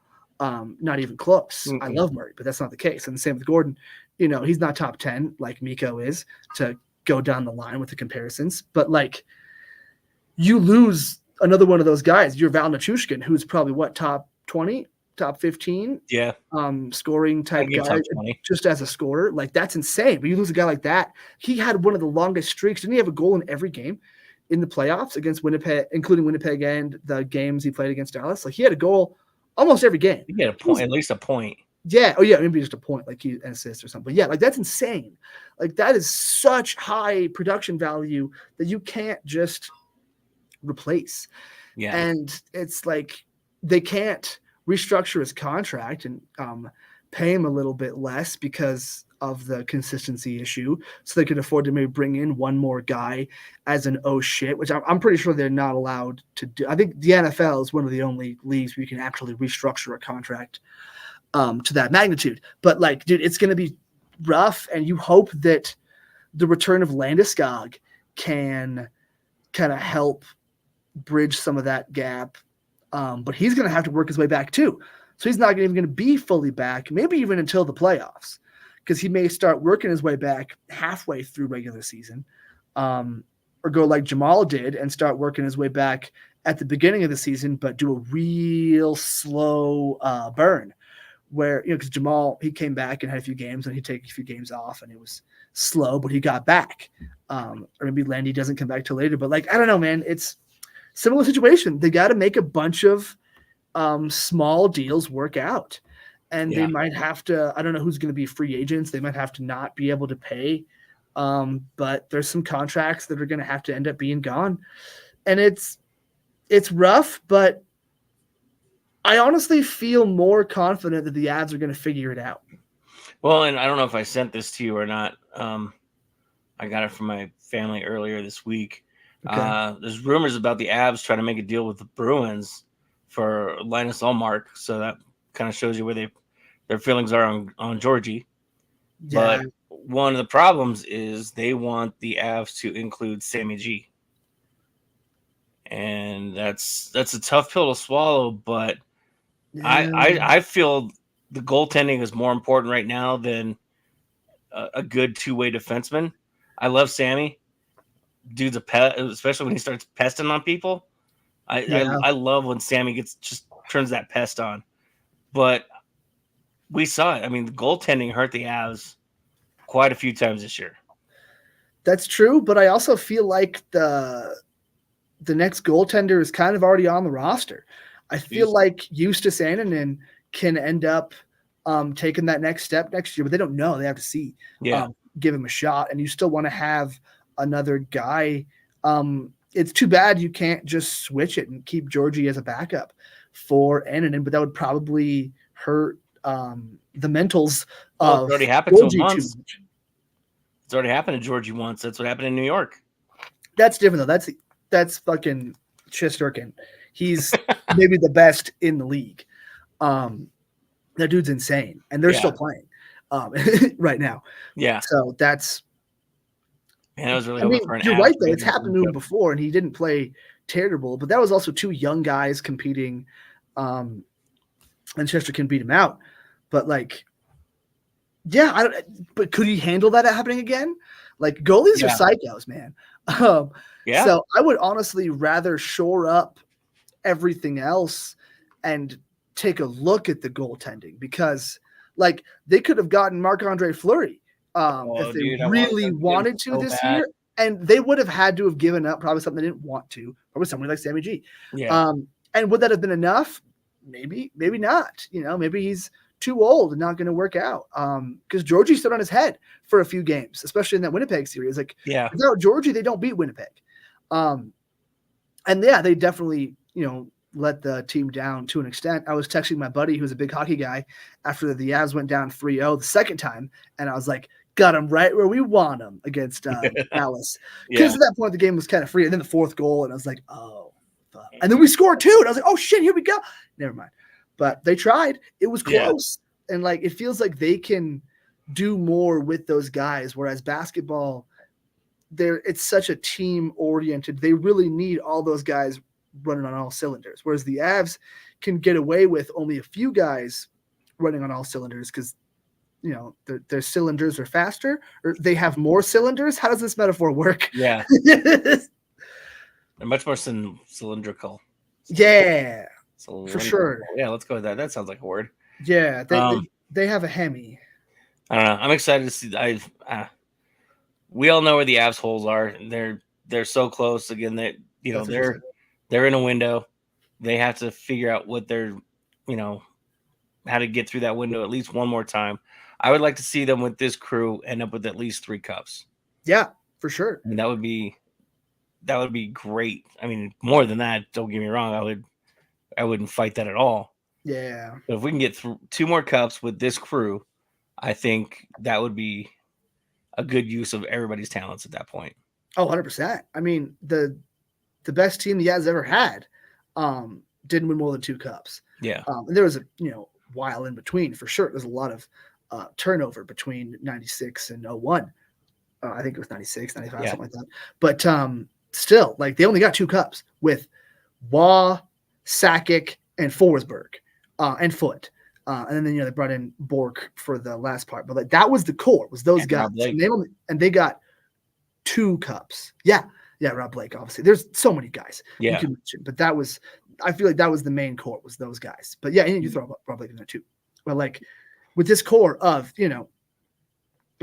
Speaker 1: not even close. Mm-hmm. I love Murray, but that's not the case. And the same with Gordon. He's not top 10 like Mikko is to go down the line with the comparisons. But like, you lose another one of those guys. You're Val Nichushkin, who's probably top 20, top 15, scoring type guy, just as a scorer. Like, that's insane. But you lose a guy like that. He had one of the longest streaks. Didn't he have a goal in every game in the playoffs against Winnipeg, including Winnipeg and the games he played against Dallas? Like, he had a goal almost every game.
Speaker 3: He had a point, at least a point.
Speaker 1: Yeah. Oh, yeah. Maybe just a point, like an assist or something. But yeah, like, that's insane. Like, that is such high production value that you can't just replace.
Speaker 3: Yeah.
Speaker 1: And it's like, they can't restructure his contract and pay him a little bit less because of the consistency issue. So they could afford to maybe bring in one more guy as an which I'm pretty sure they're not allowed to do. I think the NFL is one of the only leagues where you can actually restructure a contract to that magnitude. But like, dude, it's going to be rough. And you hope that the return of Landeskog can kind of help bridge some of that gap. But he's going to have to work his way back too. So he's not even going to be fully back, maybe even until the playoffs, because he may start working his way back halfway through regular season, or go like Jamal did and start working his way back at the beginning of the season, but do a real slow burn where, because Jamal, he came back and had a few games and he'd take a few games off and it was slow, but he got back. Or maybe Landy doesn't come back till later, but like, I don't know, man, it's similar situation. They got to make a bunch of small deals work out. And they might have to, I don't know who's going to be free agents. They might have to not be able to pay. But there's some contracts that are going to have to end up being gone. And it's rough, but I honestly feel more confident that the Avs are going to figure it out.
Speaker 3: Well, and I don't know if I sent this to you or not. I got it from my family earlier this week.
Speaker 1: Okay.
Speaker 3: There's rumors about the Avs trying to make a deal with the Bruins for Linus Ullmark, so that kind of shows you where their feelings are on Georgie.
Speaker 1: Yeah.
Speaker 3: But one of the problems is they want the Avs to include Sammy G, and that's a tough pill to swallow. But
Speaker 1: Yeah.
Speaker 3: I feel the goaltending is more important right now than a good two-way defenseman. I love Sammy. Dude's a pet, especially when he starts pesting on people. I love when Sammy just turns that pest on. But we saw it. I mean, the goaltending hurt the Avs quite a few times this year.
Speaker 1: That's true, but I also feel like the next goaltender is kind of already on the roster. I feel like Eustace Annunen can end up taking that next step next year, but they don't know. They have to see.
Speaker 3: Yeah.
Speaker 1: Give him a shot, and you still want to have another guy. It's too bad you can't just switch it and keep Georgie as a backup for Annunen, but that would probably hurt the mentals of
Speaker 3: it's already happened
Speaker 1: Georgie
Speaker 3: to him once. It's already happened to Georgie once. That's what happened in New York.
Speaker 1: That's different though. That's fucking Shesterkin. He's maybe the best in the league. That dude's insane, and they're still playing right now.
Speaker 3: Yeah.
Speaker 1: So that's.
Speaker 3: And I was really for an
Speaker 1: you're right though. It's happened to him before, and he didn't play terrible. But that was also two young guys competing, and Shesterkin beat him out. But but could he handle that happening again? Like goalies are psychos, man. So I would honestly rather shore up everything else and take a look at the goaltending, because they could have gotten Marc-Andre Fleury if they really wanted to this year, and they would have had to have given up probably something they didn't want to, probably somebody like Sammy G.
Speaker 3: Yeah.
Speaker 1: And would that have been enough? Maybe not. Maybe he's too old and not going to work out. Because Georgie stood on his head for a few games, especially in that Winnipeg series. Without Georgie, they don't beat Winnipeg. They definitely, let the team down to an extent. I was texting my buddy who's a big hockey guy after the Avs went down 3-0 the second time, and I was like, got him right where we want him against Dallas. Because at that point, the game was kind of free. And then the fourth goal, and I was like, oh, fuck. And then we scored two, and I was like, oh, shit, here we go. Never mind. But they tried. It was close. And, it feels like they can do more with those guys, whereas basketball, it's such a team-oriented. They really need all those guys running on all cylinders, whereas the Avs can get away with only a few guys running on all cylinders because their cylinders are faster, or they have more cylinders. How does this metaphor work?
Speaker 3: Yeah. They're much more cylindrical.
Speaker 1: Yeah, for sure.
Speaker 3: Yeah, let's go with that. That sounds like a word.
Speaker 1: Yeah, they have a Hemi.
Speaker 3: I don't know. I'm excited to see. We all know where the Avs holes are. They're so close. Again, they're in a window. They have to figure out what they're, how to get through that window at least one more time. I would like to see them with this crew end up with at least 3 cups.
Speaker 1: Yeah, for sure.
Speaker 3: And that would be great. I mean, more than that, don't get me wrong. I wouldn't fight that at all.
Speaker 1: Yeah.
Speaker 3: But if we can get through 2 more cups with this crew, I think that would be a good use of everybody's talents at that point.
Speaker 1: Oh, 100%. I mean, the best team the Avs ever had didn't win more than 2 cups.
Speaker 3: Yeah.
Speaker 1: And there was a while in between for sure. There's a lot of turnover between 96 and 01. I think it was 96, 95, something like that. But still, they only got 2 cups with Waugh, Sakic, and Forsberg and Foote. And then they brought in Bork for the last part. But that was the core, was those guys. And they got 2 cups. Yeah, Rob Blake, obviously. There's so many guys you can mention. But I feel like that was the main core, was those guys. But and you throw Rob Blake in there too. But with this core of, I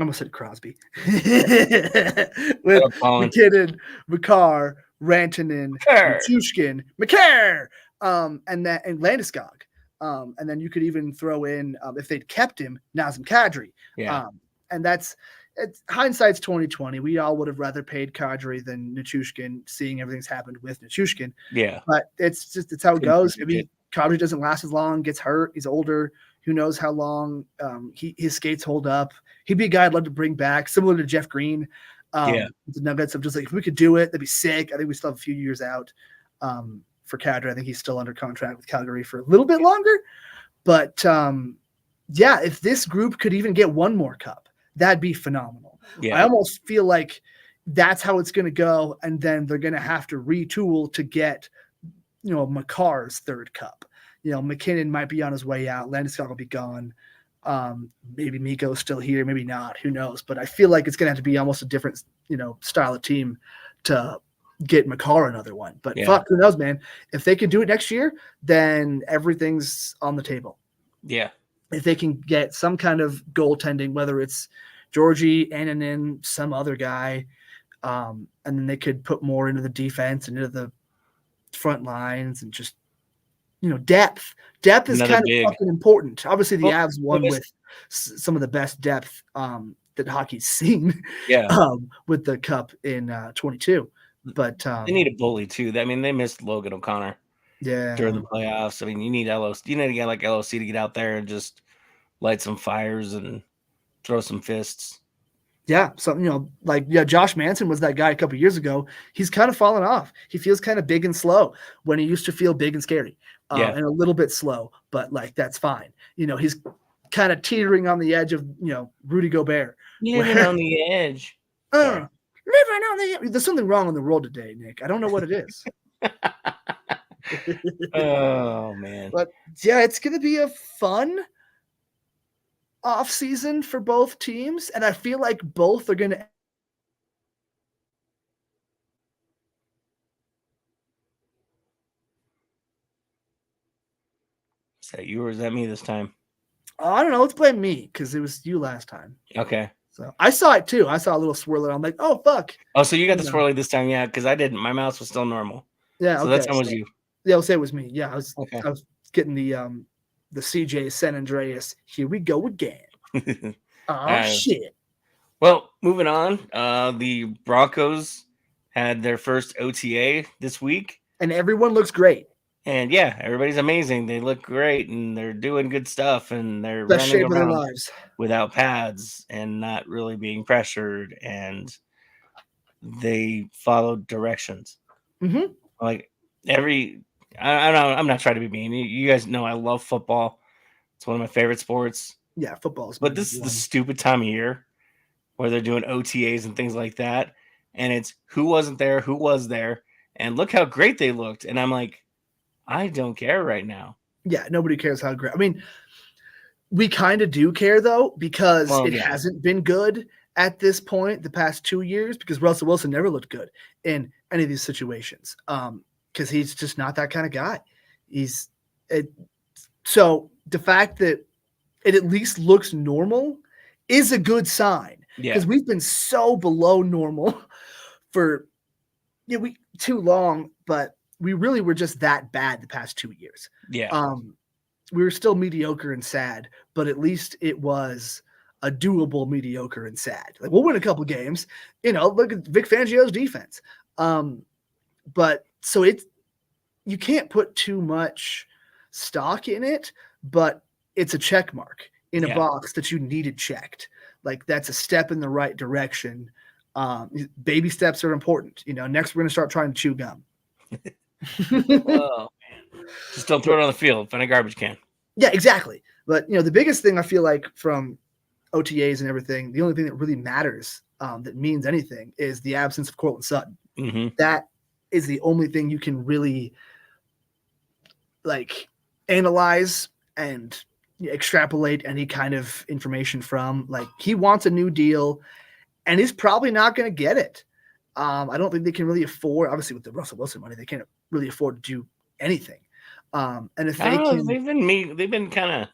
Speaker 1: almost said Crosby. With McKinnon, Makar, Rantanen, Nichushkin, McCarr, and Landeskog. And then you could even throw in, if they'd kept him, Nazem Kadri.
Speaker 3: Yeah.
Speaker 1: And it's hindsight's 2020. We all would have rather paid Kadri than Nichushkin, seeing everything's happened with Nichushkin.
Speaker 3: Yeah.
Speaker 1: But it's how it goes. Maybe Kadri doesn't last as long, gets hurt, he's older, Who knows how long his skates hold up? He'd be a guy I'd love to bring back, similar to Jeff Green. The Nuggets. I'm just like, if we could do it, that'd be sick. I think we still have a few years out for Kadri. I think he's still under contract with Calgary for a little bit longer. But if this group could even get one more cup, that'd be phenomenal. I almost feel like that's how it's going to go, and then they're going to have to retool to get, Makar's third cup. McKinnon might be on his way out. Landeskog will be gone. Maybe Mikko's still here, maybe not. Who knows? But I feel like it's going to have to be almost a different, style of team to get Makar another one. But fuck, who knows, man? If they can do it next year, then everything's on the table.
Speaker 3: Yeah.
Speaker 1: If they can get some kind of goaltending, whether it's Georgie, Annunen, some other guy, and then they could put more into the defense and into the front lines and just, depth. Depth is kind of fucking important. Obviously, the Avs won with some of the best depth that hockey's seen. With the cup in 22. But
Speaker 3: they need a bully too. I mean, they missed Logan O'Connor. During the playoffs. I mean, you need LOC. You need a guy like LOC to get out there and just light some fires and throw some fists.
Speaker 1: Yeah, so Josh Manson was that guy a couple years ago. He's kind of fallen off. He feels kind of big and slow when he used to feel big and scary, and a little bit slow. But that's fine. He's kind of teetering on the edge of Rudy Gobert.
Speaker 3: Living on the edge.
Speaker 1: Living on the edge. There's something wrong in the world today, Nick. I don't know what it is.
Speaker 3: Oh man.
Speaker 1: But it's gonna be a fun off season for both teams, and I feel like both are gonna
Speaker 3: Is that you or is that me this time?
Speaker 1: I don't know. Let's blame me because it was you last time.
Speaker 3: Okay.
Speaker 1: So I saw it too. I saw a little swirler. I'm like, oh fuck.
Speaker 3: Oh, so you got the swirly this time, because I didn't. My mouse was still normal.
Speaker 1: Yeah.
Speaker 3: So that time was you.
Speaker 1: Yeah, I'll say it was me. Yeah, I was getting the CJ San Andreas. Here we go again. Shit.
Speaker 3: Well, moving on. The Broncos had their first OTA this week.
Speaker 1: And everyone looks great.
Speaker 3: And everybody's amazing. They look great and they're doing good stuff and they're
Speaker 1: best
Speaker 3: running
Speaker 1: shape
Speaker 3: around
Speaker 1: of their lives
Speaker 3: without pads and not really being pressured, and they followed directions.
Speaker 1: Mm-hmm.
Speaker 3: Like I'm not trying to be mean. You guys know I love football. It's one of my favorite sports.
Speaker 1: Yeah, football.
Speaker 3: But this is the stupid time of year where they're doing OTAs and things like that. And it's who wasn't there, who was there. And look how great they looked. And I'm like, I don't care right now.
Speaker 1: Yeah, nobody cares how great. I mean, we kind of do care, though, because it hasn't been good at this point the past 2 years, because Russell Wilson never looked good in any of these situations. Because he's just not that kind of guy. So the fact that it at least looks normal is a good sign, because we've been so below normal for too long, but we really were just that bad the past 2 years. We were still mediocre and sad, but at least it was a doable mediocre and sad. Like, we'll win a couple games, look at Vic Fangio's defense. But so you can't put too much stock in it, but it's a check mark in a box that you needed checked. Like, that's a step in the right direction. Baby steps are important. Next we're going to start trying to chew gum.
Speaker 3: Oh, man. Just don't throw it on the field. Find a garbage can.
Speaker 1: Yeah, exactly. But, the biggest thing I feel like from OTAs and everything, the only thing that really matters that means anything is the absence of Cortland Sutton.
Speaker 3: Mm-hmm.
Speaker 1: That is the only thing you can really analyze and extrapolate any kind of information from. Like, he wants a new deal and he's probably not going to get it. I don't think they can really afford, obviously with the Russell Wilson money, they can't really afford to do anything. And if they can,
Speaker 3: they've been kind of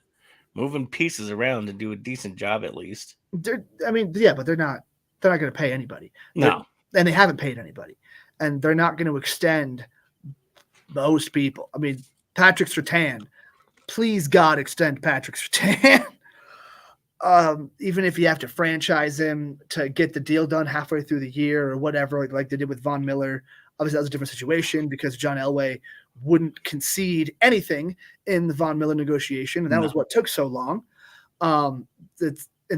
Speaker 3: moving pieces around to do a decent job at least.
Speaker 1: But they're not going to pay anybody.
Speaker 3: No.
Speaker 1: And they haven't paid anybody. And they're not going to extend most people. I mean, Patrick Surtain, please God, extend Patrick Surtain. Even if you have to franchise him to get the deal done halfway through the year or whatever, like they did with Von Miller. Obviously, that was a different situation because John Elway wouldn't concede anything in the Von Miller negotiation, and that was what took so long. And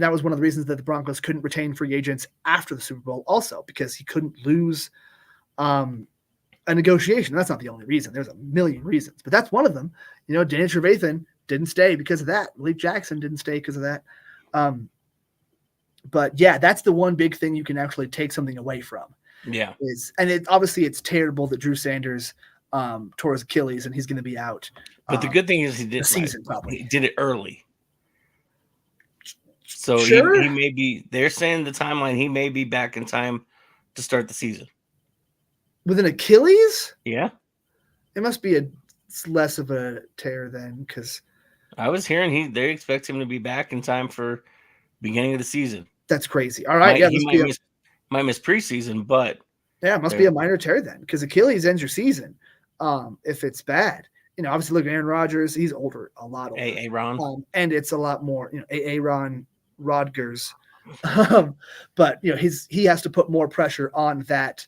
Speaker 1: that was one of the reasons that the Broncos couldn't retain free agents after the Super Bowl, also because he couldn't lose a negotiation. That's not the only reason. There's a million reasons, but that's one of them. Danny Trevathan didn't stay because of that. Malik Jackson didn't stay because of that. But yeah, that's the one big thing you can actually take something away from.
Speaker 3: Yeah.
Speaker 1: Obviously it's terrible that Drew Sanders tore his Achilles and he's going to be out.
Speaker 3: But the good thing is he did
Speaker 1: the season probably.
Speaker 3: He did it early. So
Speaker 1: sure.
Speaker 3: he may be, they're saying the timeline, he may be back in time to start the season.
Speaker 1: With an Achilles?
Speaker 3: Yeah.
Speaker 1: It must be less of a tear then, because
Speaker 3: I was hearing they expect him to be back in time for beginning of the season.
Speaker 1: That's crazy. All right.
Speaker 3: He might miss preseason, but
Speaker 1: yeah, it must be a minor tear then, because Achilles ends your season if it's bad. Obviously look at Aaron Rodgers, he's older, a lot older.
Speaker 3: Aaron.
Speaker 1: And it's a lot more, Aaron Rodgers. But he has to put more pressure on that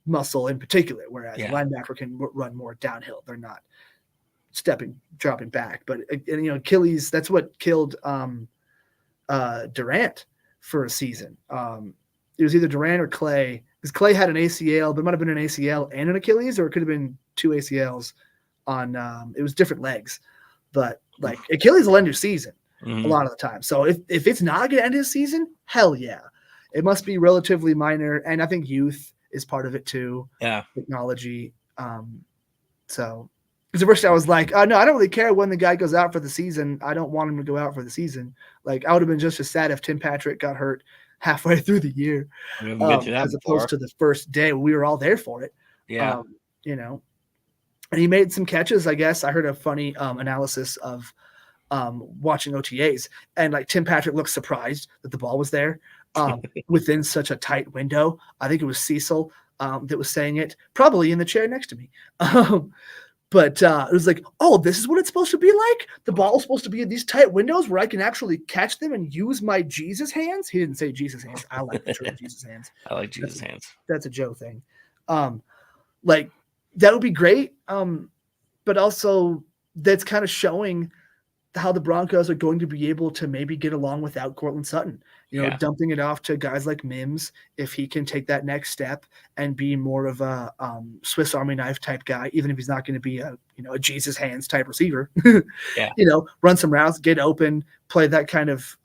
Speaker 1: muscle in particular, whereas linebacker can run more downhill. They're not dropping back. But Achilles, that's what killed Durant for a season. It was either Durant or Clay, because Clay had an ACL, but it might have been an ACL and an Achilles, or it could have been two ACLs on it was different legs. But like Achilles will end your season a lot of the time. So if it's not going to end his season, hell yeah. It must be relatively minor, and I think youth is part of it too.
Speaker 3: Yeah.
Speaker 1: Technology. So because at first I was like, no, I don't really care when the guy goes out for the season. I don't want him to go out for the season. Like I would have been just as sad if Tim Patrick got hurt halfway through the year, as opposed to the first day. We were all there for it.
Speaker 3: Yeah.
Speaker 1: And he made some catches, I guess. I heard a funny analysis of watching OTAs, and like Tim Patrick looked surprised that the ball was there within such a tight window. I think it was Cecil that was saying it, probably in the chair next to me. But it was like, oh, this is what it's supposed to be like? The ball is supposed to be in these tight windows where I can actually catch them and use my Jesus hands? He didn't say Jesus hands. I like the term Jesus hands.
Speaker 3: I like Jesus hands.
Speaker 1: That's a Joe thing. Like, that would be great. But also, that's kind of showing how the Broncos are going to be able to maybe get along without Courtland Sutton. Dumping it off to guys like Mims, if he can take that next step and be more of a Swiss Army knife type guy, even if he's not going to be a Jesus hands type receiver. Run some routes, get open, play that kind of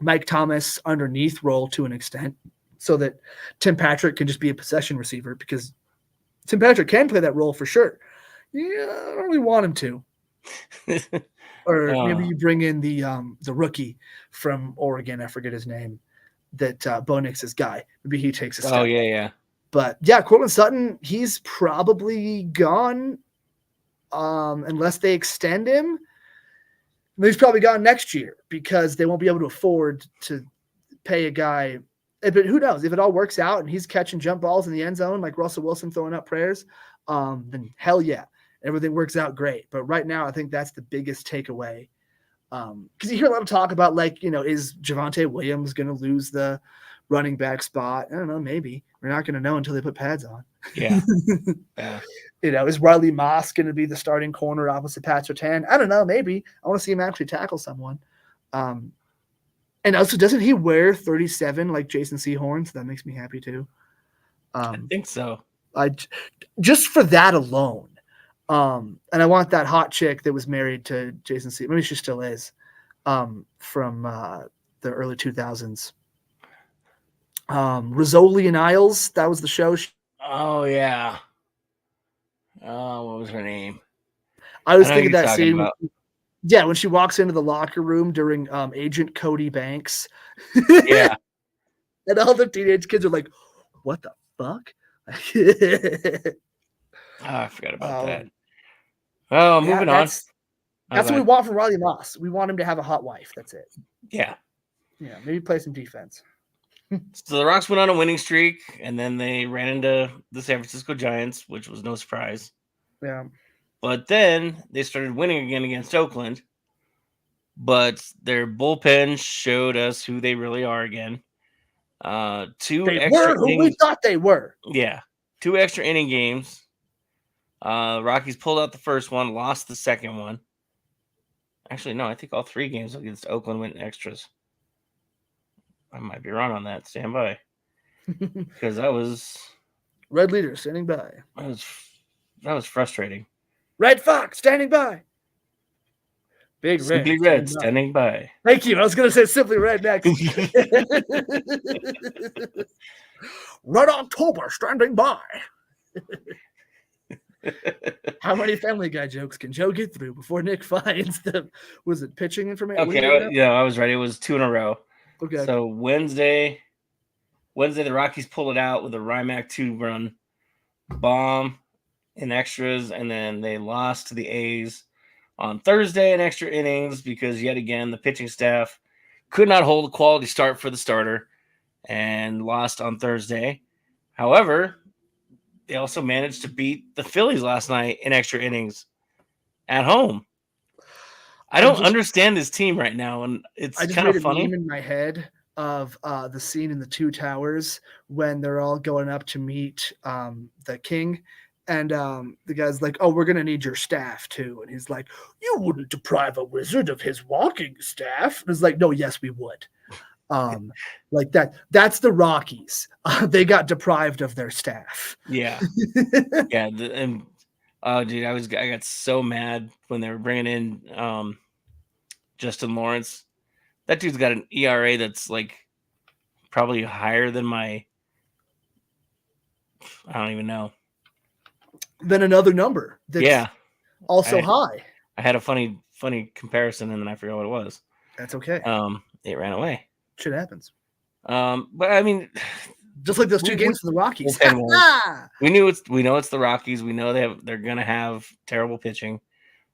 Speaker 1: Mike Thomas underneath role to an extent, so that Tim Patrick can just be a possession receiver, because Tim Patrick can play that role for sure. Yeah, I don't really want him to. Or maybe you bring in the rookie from Oregon, I forget his name, that Bo Nix's guy. Maybe he takes a step.
Speaker 3: Oh, yeah.
Speaker 1: But yeah, Courtland Sutton, he's probably gone unless they extend him. He's probably gone next year because they won't be able to afford to pay a guy. But who knows? If it all works out and he's catching jump balls in the end zone like Russell Wilson throwing up prayers, then hell yeah. Everything works out great. But right now, I think that's the biggest takeaway. Because you hear a lot of talk about, like, is Javonte Williams going to lose the running back spot? I don't know. Maybe. We're not going to know until they put pads on.
Speaker 3: Yeah. Yeah.
Speaker 1: Is Riley Moss going to be the starting corner opposite Pat Surtain? I don't know. Maybe. I want to see him actually tackle someone. And also, doesn't he wear 37 like Jason Sehorn? So that makes me happy too.
Speaker 3: I think so.
Speaker 1: Just for that alone. And I want that hot chick that was married to Jason C. Maybe she still is, from the early 2000s. Rizzoli and Isles, that was the show.
Speaker 3: Oh, yeah. Oh, what was her name?
Speaker 1: I was thinking that scene. Yeah, when she walks into the locker room during Agent Cody Banks.
Speaker 3: Yeah.
Speaker 1: And all the teenage kids are like, what the fuck?
Speaker 3: I forgot about that. Oh, moving on.
Speaker 1: That's what we want from Riley Moss. We want him to have a hot wife. That's it.
Speaker 3: Yeah.
Speaker 1: Yeah, maybe play some defense.
Speaker 3: So the Rocks went on a winning streak, and then they ran into the San Francisco Giants, which was no surprise.
Speaker 1: Yeah.
Speaker 3: But then they started winning again against Oakland. But their bullpen showed us who they really are again.
Speaker 1: They were who we thought they were.
Speaker 3: Yeah. 2 extra inning games. Rockies pulled out the first one, lost the second one. Actually, no, I think all 3 games against Oakland went in extras. I might be wrong on that. Stand by. Because that was...
Speaker 1: Red leader standing by.
Speaker 3: That was frustrating.
Speaker 1: Red Fox standing by. Big
Speaker 3: Simply Red standing by.
Speaker 1: Thank you. I was going to say Simply Red next. Red October standing by. How many Family Guy jokes can Joe get through before Nick finds the, was it pitching information?
Speaker 3: Okay, yeah, I was ready. It was 2 in a row.
Speaker 1: Okay.
Speaker 3: So Wednesday, the Rockies pulled it out with a Rymack 2-run bomb in extras, and then they lost to the A's on Thursday in extra innings because, yet again, the pitching staff could not hold a quality start for the starter and lost on Thursday. However, they also managed to beat the Phillies last night in extra innings at home. I don't understand this team right now, and it's kind of funny.
Speaker 1: I just made a meme in my head of the scene in the Two Towers when they're all going up to meet the king. And the guy's like, oh, we're going to need your staff, too. And he's like, you wouldn't deprive a wizard of his walking staff. And it's like, no, yes, we would. Like that. That's the Rockies. They got deprived of their staff.
Speaker 3: Yeah. Yeah. Dude, I got so mad when they were bringing in Justin Lawrence. That dude's got an ERA that's like probably higher than I don't even know.
Speaker 1: Then another number that's also high.
Speaker 3: I had a funny comparison, and then I forgot what it was.
Speaker 1: That's okay.
Speaker 3: It ran away.
Speaker 1: Shit happens.
Speaker 3: But I mean,
Speaker 1: just like those 2 games for the Rockies.
Speaker 3: We know it's the Rockies. We know they're gonna have terrible pitching.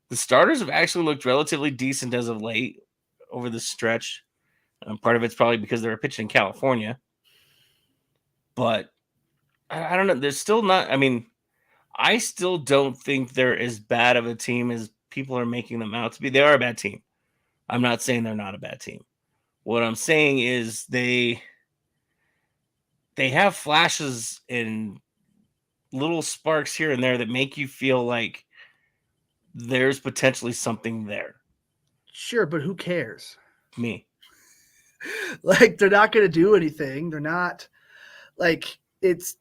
Speaker 3: The starters have actually looked relatively decent as of late over the stretch. Part of it's probably because they were pitching in California. But I don't know. There's still not. I mean, I still don't think they're as bad of a team as people are making them out to be. They are a bad team. I'm not saying they're not a bad team. What I'm saying is they have flashes and little sparks here and there that make you feel like there's potentially something there.
Speaker 1: Sure, but who cares?
Speaker 3: Me.
Speaker 1: Like, they're not going to do anything. They're not, like, it's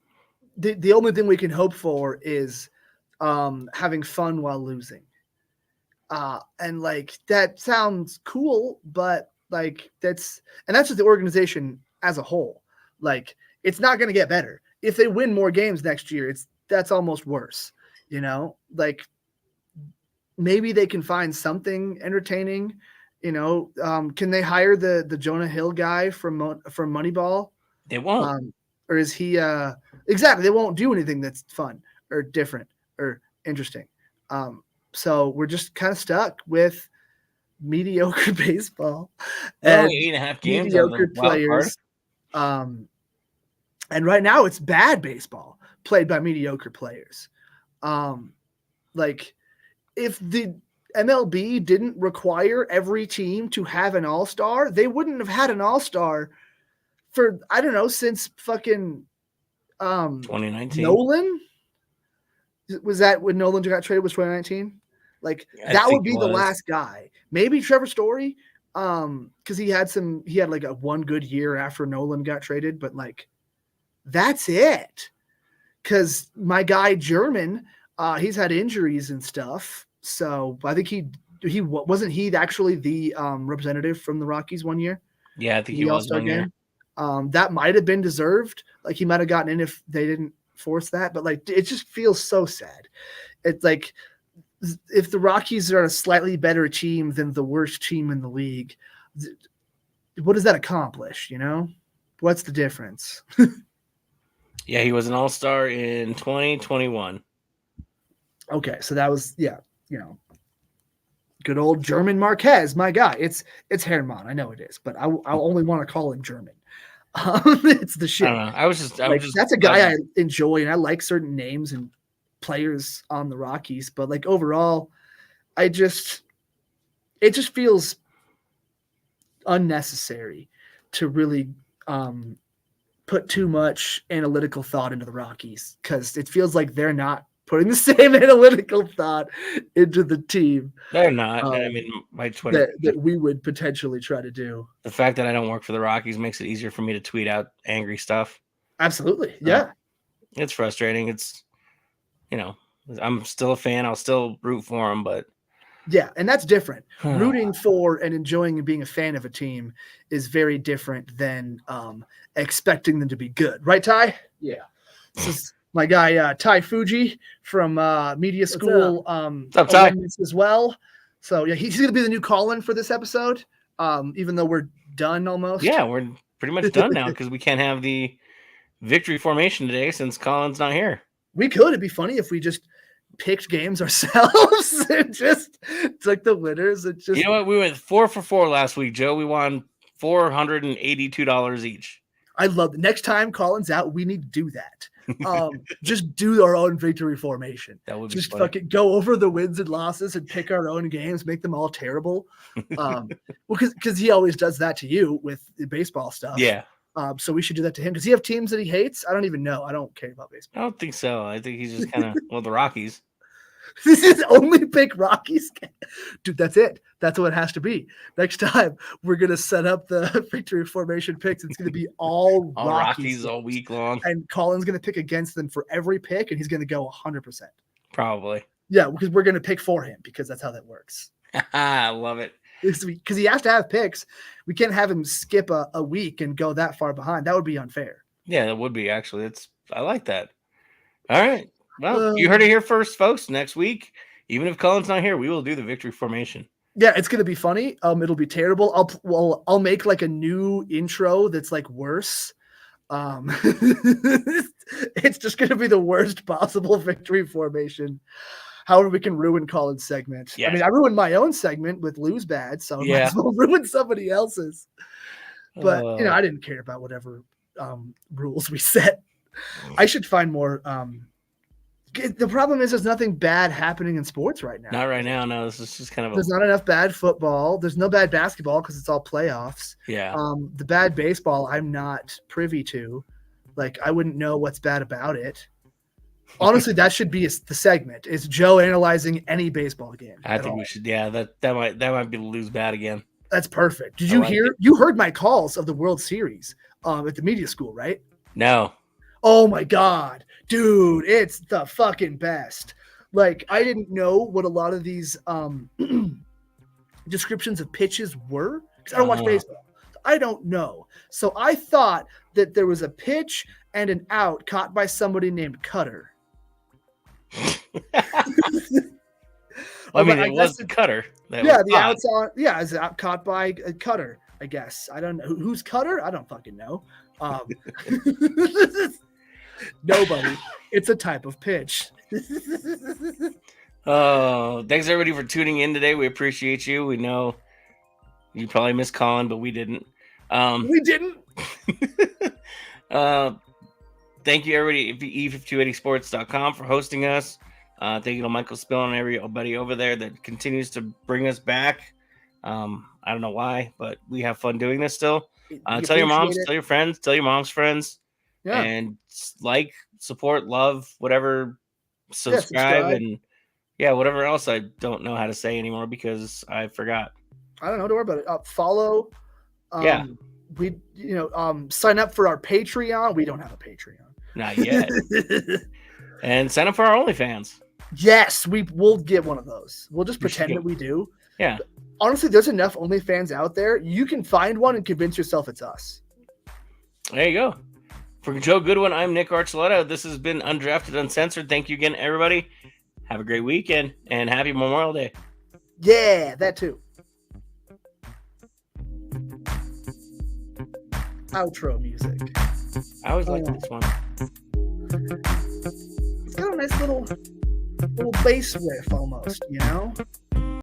Speaker 1: the only thing we can hope for is having fun while losing. And like, that sounds cool, but like, that's just the organization as a whole. Like, it's not going to get better. If they win more games next year, that's almost worse, you know, like maybe they can find something entertaining, you know. Can they hire the Jonah Hill guy from Moneyball?
Speaker 3: They won't.
Speaker 1: Or is he exactly? They won't do anything that's fun or different or interesting. So we're just kind of stuck with mediocre baseball
Speaker 3: and 8.5 games mediocre players.
Speaker 1: And right now it's bad baseball played by mediocre players. Like, if the MLB didn't require every team to have an all-star, they wouldn't have had an all-star for, I don't know, since fucking
Speaker 3: 2019.
Speaker 1: Nolan. Was that when Nolan got traded? Was 2019? Like, that would be the last guy. Maybe Trevor Story, because he had like a one good year after Nolan got traded, but like, that's it. Because my guy German, he's had injuries and stuff. So I think he wasn't he actually the representative from the Rockies one year.
Speaker 3: Yeah, I think he was one year.
Speaker 1: That might have been deserved. Like, he might have gotten in if they didn't force that. But like, it just feels so sad. It's like, if the Rockies are a slightly better team than the worst team in the league, what does that accomplish? You know, what's the difference?
Speaker 3: Yeah, he was an all-star in 2021.
Speaker 1: Okay, so that was, you know, good old German Marquez, my guy. It's Hermann, I know it is, but I only want to call him German. It's the shit.
Speaker 3: I don't know. I was just
Speaker 1: that's a guy I enjoy, and I like certain names and players on the Rockies, but like, overall, it just feels unnecessary to really put too much analytical thought into the Rockies, because it feels like they're not putting the same analytical thought into the team.
Speaker 3: They're not. I mean, my Twitter
Speaker 1: that we would potentially try to do.
Speaker 3: The fact that I don't work for the Rockies makes it easier for me to tweet out angry stuff.
Speaker 1: Absolutely. Yeah.
Speaker 3: It's frustrating. It's, I'm still a fan. I'll still root for them, but.
Speaker 1: Yeah, and that's different. Rooting for and enjoying and being a fan of a team is very different than expecting them to be good. Right, Ty?
Speaker 4: Yeah.
Speaker 1: This is my guy, Ty Fuji from Media School.
Speaker 3: What's up, Ty?
Speaker 1: As well. So, yeah, he's going to be the new call-in for this episode, even though we're done almost.
Speaker 3: Yeah, we're pretty much done now because we can't have the victory formation today since Colin's not here.
Speaker 1: We could. It'd be funny if we just picked games ourselves and just took the winners. And just,
Speaker 3: you know what? We went 4 for 4 last week, Joe. We won $482 each.
Speaker 1: I love it. Next time Colin's out, we need to do that. Just do our own victory formation.
Speaker 3: That would be
Speaker 1: just
Speaker 3: funny.
Speaker 1: Fucking go over the wins and losses and pick our own games, make them all terrible. Well, because he always does that to you with the baseball stuff.
Speaker 3: Yeah.
Speaker 1: So we should do that to him. Does he have teams that he hates? I don't even know. I don't care about baseball.
Speaker 3: I don't think so. I think he's just kind of the Rockies.
Speaker 1: This is only pick Rockies. Dude, that's it. That's what it has to be. Next time, we're going to set up the victory formation picks. It's going to be all
Speaker 3: Rockies all week long.
Speaker 1: And Colin's going to pick against them for every pick, and he's going to go 100%.
Speaker 3: Probably.
Speaker 1: Yeah, because we're going to pick for him because that's how that works.
Speaker 3: I love it.
Speaker 1: Because he has to have picks. We can't have him skip a week and go that far behind. That would be unfair.
Speaker 3: Yeah, that would be actually. I like that. All right. Well, you heard it here first, folks. Next week, even if Colin's not here, we will do the victory formation.
Speaker 1: Yeah, it's gonna be funny. It'll be terrible. I'll make like a new intro that's like worse. It's just gonna be the worst possible victory formation. However, we can ruin Colin's segment. Yeah. I mean, I ruined my own segment with Lose Bad, so I might as well ruin somebody else's. But I didn't care about whatever rules we set. I should find more. The problem is there's nothing bad happening in sports right now.
Speaker 3: Not right now. No, this is just kind of.
Speaker 1: There's not enough bad football. There's no bad basketball because it's all playoffs.
Speaker 3: Yeah.
Speaker 1: The bad baseball, I'm not privy to. Like, I wouldn't know what's bad about it. Honestly, that should be the segment. Is Joe analyzing any baseball game?
Speaker 3: I think we should. Yeah, that might be the Lose Bad again.
Speaker 1: That's perfect. Did you hear? You heard my calls of the World Series at the media school, right?
Speaker 3: No.
Speaker 1: Oh my God, dude, it's the fucking best. Like, I didn't know what a lot of these descriptions of pitches were because I don't watch baseball. I don't know. So I thought that there was a pitch and an out caught by somebody named Cutter.
Speaker 3: I mean, it was the Cutter.
Speaker 1: The out's on. Yeah, it's out caught by a Cutter, I guess. I don't know. Who's Cutter? I don't fucking know. Nobody. It's a type of pitch.
Speaker 3: Oh, thanks everybody for tuning in today. We appreciate you. We know you probably missed Colin, but we didn't.
Speaker 1: We didn't.
Speaker 3: Thank you everybody E5280sports.com for hosting us. Thank you to Michael Spill and everybody over there that continues to bring us back. I don't know why, but we have fun doing this still. Tell your moms, tell your friends, tell your mom's friends. Yeah. And like, support, love, whatever, subscribe. And whatever else I don't know how to say anymore because I forgot.
Speaker 1: I don't know. Don't worry about it. Follow. We, sign up for our Patreon. We don't have a Patreon.
Speaker 3: Not yet. And sign up for our OnlyFans.
Speaker 1: Yes, we'll get one of those. We'll just pretend that we do.
Speaker 3: Yeah.
Speaker 1: But honestly, there's enough OnlyFans out there. You can find one and convince yourself it's us.
Speaker 3: There you go. For Joe Goodwin, I'm Nick Archuleta. This has been Undrafted Uncensored. Thank you again, everybody. Have a great weekend and happy Memorial Day.
Speaker 1: Yeah, that too. Outro music.
Speaker 3: I always like this one.
Speaker 1: It's got a nice little bass riff almost,